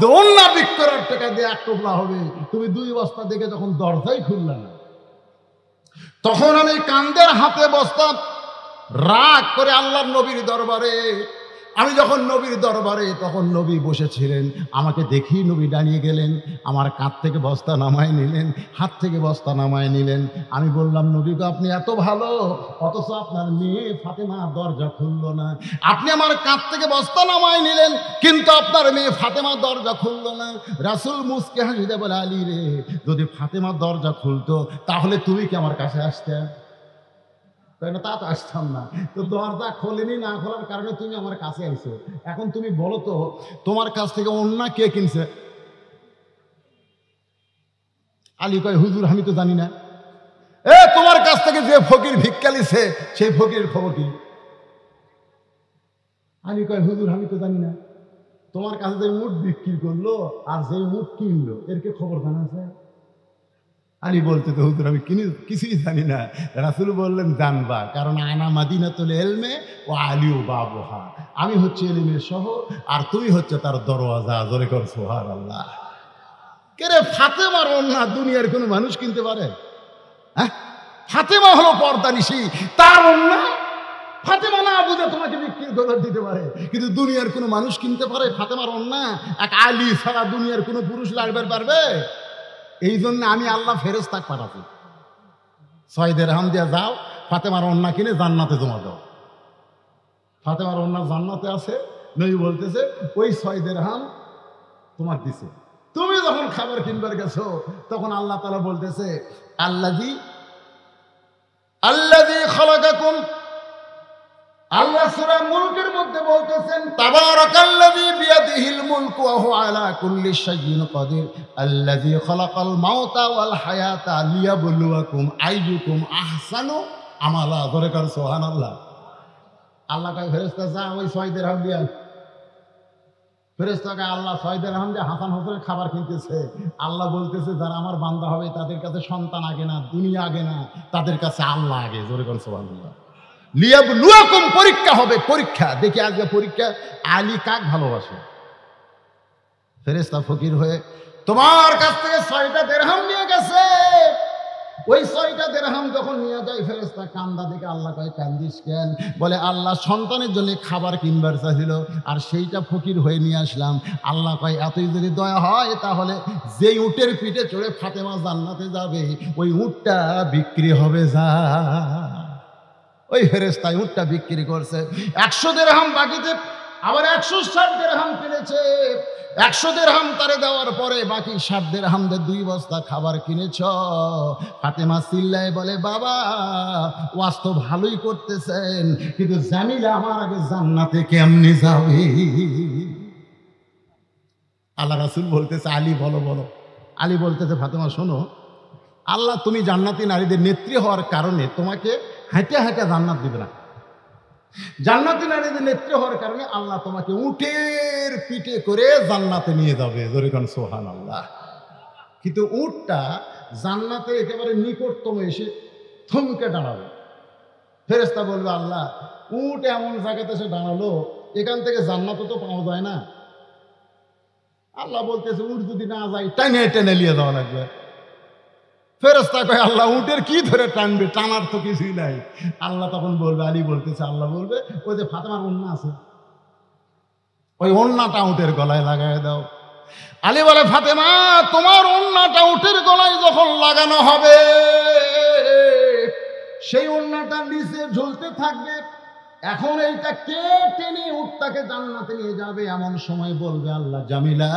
যে অন্য বিক্রয়ের টাকা দিয়ে 1 টোকলা হবে, তুমি 2 বস্তা দেখে যখন দরজাই খুললে না, তখন আমি কান্দের হাতে বস্তা রাগ করে আল্লাহর নবীর দরবারে, আমি যখন নবীর দরবারে, তখন নবী বসেছিলেন, আমাকে দেখি নবী দাঁড়িয়ে গেলেন, আমার কাঁধ থেকে বস্তা নামায় নিলেন, হাত থেকে বস্তা নামায় নিলেন। আমি বললাম নবী গো, আপনি এত ভালো, অথচ আপনার মেয়ে ফাতেমা দরজা খুললো না। আপনি আমার কাঁধ থেকে বস্তা নামায় নিলেন, কিন্তু আপনার মেয়ে ফাতেমা দরজা খুললো না। রাসূল মুস্কে হাসিতে বলে, আলী রে, যদি ফাতেমা দরজা খুলতো তাহলে তুমি কি আমার কাছে আসতে? তাই না? তা তো আসতাম না। তো দরজা খোলেনি, না খোলার কারণে তুমি আমার কাছে আইছো। এখন তুমি বলো তো, তোমার কাছ থেকে অন্য কে কিনছে? আলী কয়, হুজুর আমি তো জানি না। তোমার কাছ থেকে যে ফকির ভিক্ষা লিছে সেই ফকিরের খবর কি? আলী কয়, হুজুর আমি তো জানি না। তোমার কাছে যে মুঠ বিক্রি করলো আর যে মুঠ কিনলো, এর কি খবর জানা আছে? আলী বলতে তো হুজুর আমি কিছুই জানি না। রাসূল বললেন, জানবা, কারণ আনা মাদিনাতুল ইলমে ও আলিউ বাবুহা, আমি হচ্ছে ইলমের শহর আর তুমি হচ্ছে তার দরওয়াজা। জোরে কর সুবহানাল্লাহ। কে রে, ফাতেমার ওন্না দুনিয়ার কোনো মানুষ কিনতে পারে? হ্যাঁ, ফাতেমা হলো পর্দানিশী, তার ওন্না ফাতেমা না বুঝে তোমাকে বিক্রি করে দিতে পারে, কিন্তু দুনিয়ার কোনো মানুষ কিনতে পারে ফাতেমার ওন্না? এক আলী ছাড়া দুনিয়ার কোনো পুরুষ লাগবে পারবে? এই জন্য আমি আল্লাহ ফেরেশতা পাঠাবো, 6 দিরহাম দিয়ে যাও, ফাতেমার ওন্না কিনে জান্নাতে জমা দাও। ফাতেমার ওন্না জান্নাতে আছে, নবী বলতেছে ওই 6 দিরহাম তোমার দিছে। তুমি যখন খাবার কিনবার গেছো তখন আল্লাহ তাআলা বলতেছে, আল্লাযী খালাকাকুম, আল্লাহ সূরা মুলকের মধ্যে বলতেছেন, তাবারাকাল্লাযী বিয়াদিহিল মুলকু ওয়া হুয়া আলা কুল্লি শাইইন কাদির, আল্লাযী খালাকাল মাউতা ওয়াল হায়াতা লিয়াবলুয়াকুম আইয়ুকুম আহসানু আমালা। ধরে কর সুবহানাল্লাহ। আল্লাহ কয়, ফেরেশতা যা ওই 6 দিরহাম দিয়া। ফেরেশতাকে আল্লাহ 6 দিরহাম দিয়ে হাসান হোসেনের খাবার কিনতেছে। আল্লাহ বলতেছে, যারা আমার বান্দা হবে তাদের কাছে সন্তান আগে না, দুনিয়া আগে না, তাদের কাছে আল্লাহ আগে। জোরে কর সুবহানাল্লাহ। লিয়াবলুয়াকুম, পরীক্ষা হবে, পরীক্ষা। দেখি আজকে পরীক্ষা, আলী কাক ভালোবাসে। ফেরেশতা ফকির হয়ে তোমার কাছ থেকে 6টা দিরহাম নিয়ে গেছে। ওই 6টা দিরহাম যখন নিয়ে যায়, ফেরেশতা কান্দা দেখে আল্লাহ কয়, কান্দিস কেন? বলে, আল্লাহ সন্তানের জন্য খাবার কিনবার চাইছিল আর সেইটা ফকির হয়ে নিয়ে আসলাম। আল্লাহ কয়, এতই যদি দয়া হয় তাহলে যেই উটের পিঠে চড়ে ফাতেমা জান্নাতে যাবে ওই উটটা বিক্রি হবে যা। ওই ফেরেশতা উটটা বিক্রি করছে। 100 দিরহাম বাকিতে আবার 160 দিরহাম কিনেছে। 100 দিরহাম তারে দেওয়ার পরে বাকি 60 দিরহাম দিয়ে 2 বস্তা খাবার কিনেছ। ফাতেমা চিল্লায় বলে, বাবা ওয়াজ তো ভালোই করতেছেন, কিন্তু জামিলা আমার আগে জান্নাতে কেমনে যাবে? আল্লাহ রাসূল বলতেছে, আলী বলো বলো। আলী বলতেছে, ফাতেমা শোনো, আল্লাহ তুমি জান্নাতি নারীদের নেত্রী হওয়ার কারণে তোমাকে হাঁটে হাঁটে জান্নাত দিবে না। জান্নাতি নারীদের নেত্রী হওয়ার কারণে আল্লাহ তোমাকে উটের পিঠে করে জান্নাতে নিয়ে যাবে। জোরে কোন সুবহানাল্লাহ। কিন্তু উটটা জান্নাতে একেবারে নিকটতম এসে থমকে দাঁড়াবে। ফেরেশতা বলবে, আল্লাহ উট এমন জায়গাতে এসে দাঁড়ালো, এখান থেকে জান্নাতে তো পাওয়া যায় না। আল্লাহ বলতেছে, উট যদি না যায় টেনে টেনে নিয়ে যাওয়া লাগবে। ফেরেশতা কয়, আল্লাহ উটের কি ধরে টানবে? টানার তো কিছুই নাই। আল্লাহ তখন বলবে, আলী বলতেছে, আল্লাহ বলবে, ওই যে ফাতেমার ওন্না আছে, ওই ওন্নাটা উটের গলায় লাগায় দাও। আলী বলে, ফাতেমা তোমার ওড়নাটা উটের গলায় যখন লাগানো হবে, সেই ওড়নাটা নিচে ঝুলতে থাকবে, এখন এইটা কে টেনে উটটাকে জান্নাতে নিয়ে যাবে, এমন সময় বলবে, আল্লাহ জামিলা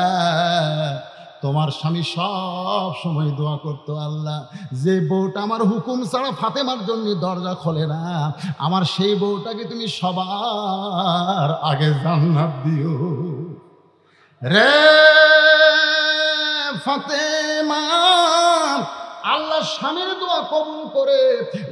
তোমার স্বামী সব সময় দোয়া করতো, আল্লাহ যে বউটা আমার হুকুম ছাড়া ফাতেমার জন্য দরজা খোলে না, আমার সেই বউটাকে তুমি সবার আগে জান্নাত দিও রে ফাতেমা। আল্লাহ স্বামীর দোয়া কবুল করে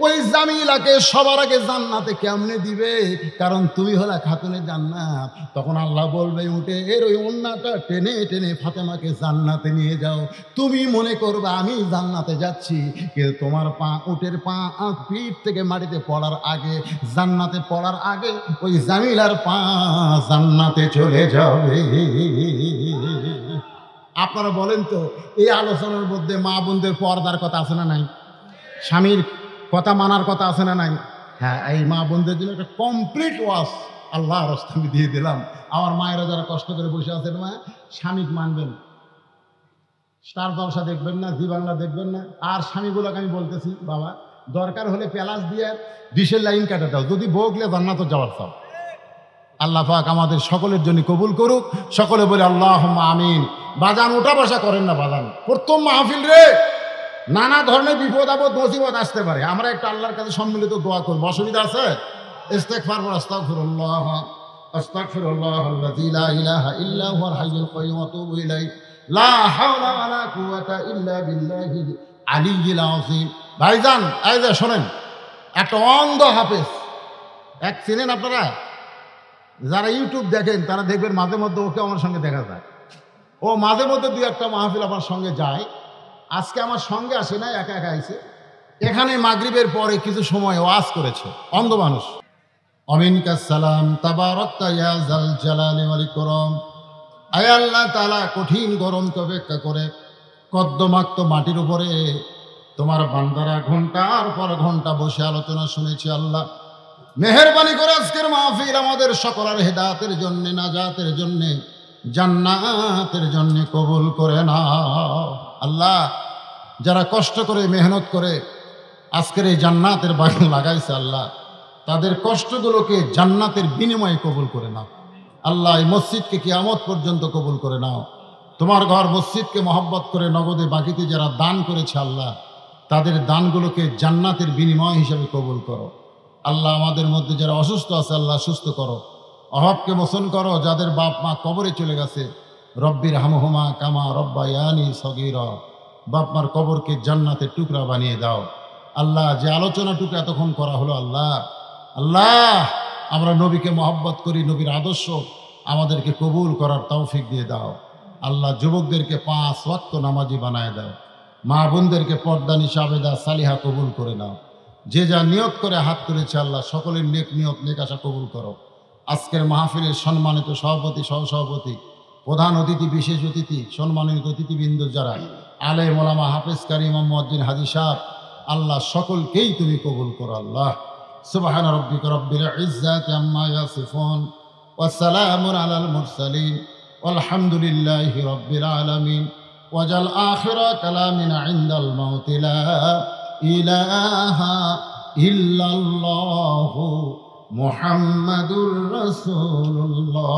ওই জামিলাকে সবার আগে জান্নাতে কেমনে দিবে, কারণ তুমি হলা খাতুনে জান্নাত। তখন আল্লাহ বলবে, উটের ওই ওন্নাটা টেনে টেনে ফাতেমাকে জান্নাতে নিয়ে যাও। তুমি মনে করবে আমি জান্নাতে যাচ্ছি, কিন্তু তোমার পা, উটের পা পিঠ থেকে মাটিতে পড়ার আগে, জান্নাতে পড়ার আগে ওই জামিলার পা জান্নাতে চলে যাবে। আপনারা বলেন তো, এই আলোচনার মধ্যে মা বোনদের পর্দার কথা আছে না নাই? স্বামীর কথা মানার কথা আছে না নাই? হ্যাঁ, এই মা বোনদের জন্য একটা কমপ্লিট ওয়াজ আল্লাহ রাস্তা আমি দিয়ে দিলাম। আমার মায়েরা যারা কষ্ট করে বসে আছেন, মা স্বামীকে মানবেন, স্টার জলসা দেখবেন না, জি বাংলা দেখবেন না। আর স্বামীগুলোকে আমি বলতেছি, বাবা দরকার হলে প্যালাস দিয়ে ডিশের লাইন কাটে দাও, যদি বগলে জান্নাতে যাওয়ার চাও। আল্লাহ পাক আমাদের সকলের জন্য কবুল করুক। সকলে বলে আল্লাহুম্মা আমিন। বাজান উঠা বসা করেন না বাজান, প্রথম মাহফিল রে, নানা ধরনের বিপদ আপদ মুসিবত আসতে পারে। আমরা একটা আল্লাহর কাছে সম্মিলিত দোয়া করব, অসুবিধা আছে? ইস্তেগফার ওয়া আস্তাগফিরুল্লাহ আস্তাগফিরুল্লাহাল্লাযী লা ইলাহা ইল্লা হুয়াল হাইয়ুল কাইয়্যুম ওয়া আতুবু ইলাইহি লা হাওলা ওয়া লা কুওয়াতা ইল্লা বিল্লাহিল আলিয়্যিল আযীম। ভাইজান এই যে শোনেন, একটা অন্ধ হাফেজ এক চিনেন আপনারা? যারা ইউটিউব দেখেন তারা দেখবেন মাঝে মধ্যে ওকে আমার সঙ্গে দেখা যায়, ও মাঝে মধ্যে দুই একটা মাহফিল আমার সঙ্গে যায়। আজকে আমার সঙ্গে আসে না, একা একা আইছে। এখানে মাগরিবের পরে কিছু সময় ওয়াজ করেছে, অন্ধ মানুষ। আমিনকাস সালাম তাবারাকতা ইয়া যাল জালালি ওয়াল ইকরাম। আয় আল্লাহ তাআলা, কঠিন গরমকে উপেক্ষা করে কদ্দমাক্ত মাটির উপরে তোমার বান্দারা ঘন্টার পর ঘন্টা বসে আলোচনা শুনেছি। আল্লাহ মেহেরবানি করে আজকের মাহফিল আমাদের সকলের হেদায়েতের জন্য, নাজাতের জন্য, জান্নাতের জন্য কবুল করে নাও। আল্লাহ যারা কষ্ট করে মেহনত করে আজকের এই জান্নাতের বাগান লাগাইছে, আল্লাহ তাদের কষ্টগুলোকে জান্নাতের বিনিময়ে কবুল করে নাও। আল্লাহ এই মসজিদকে কিয়ামত পর্যন্ত কবুল করে নাও। তোমার ঘর মসজিদকে মহব্বত করে নগদে বাকিতে যারা দান করেছে, আল্লাহ তাদের দানগুলোকে জান্নাতের বিনিময় হিসেবে কবুল করো। আল্লাহ আমাদের মধ্যে যারা অসুস্থ আছে, আল্লাহ সুস্থ করো, অভাবকে মোচন করো। যাদের বাপ মা কবরে চলে গেছে, রব্বির হামহুমা কামা রব্বায়ানি সগীরা, বাপ মার কবরকে জান্নাতের টুকরা বানিয়ে দাও। আল্লাহ যে আলোচনাটুকু এতক্ষণ করা হলো, আল্লাহ আল্লাহ আমরা নবীকে মহব্বত করি, নবীর আদর্শ আমাদেরকে কবুল করার তৌফিক দিয়ে দাও। আল্লাহ যুবকদেরকে 5 ওয়াক্ত নামাজি বানায় দাও, মা বোনদেরকে পর্দা নিশাবেদা সালিহা কবুল করে নাও। যে যা নিয়ত করে হাত তুলেছে, আল্লাহ সকলের নেক নিয়ত নেক আশা কবুল করো। আজকের মাহফিলের সম্মানিত সভাপতি, সহসভাপতি, প্রধান অতিথি, বিশেষ অতিথি, সম্মানিত অতিথিবৃন্দ যারা আলেম ওলামা, হাফেজ কারি, ইমাম মুয়াজ্জিন, হাজী সাহেব, আল্লাহ সকলকেই তুমি কবুল করো। আল্লাহ সুবহানা রাব্বিকা রাব্বিল ইজ্জাতি আম্মা ইয়াসিফুন ওয়া সালামুন আলাল মুরসালিন ওয়ালহামদুলিল্লাহি রাব্বিল আলামিন। ওয়াজাল আখিরা কালামিনা ইনদাল মাউতি লা ইলাহা ইল্লাল্লাহু মুহাম্মাদুর রাসূলুল্লাহ।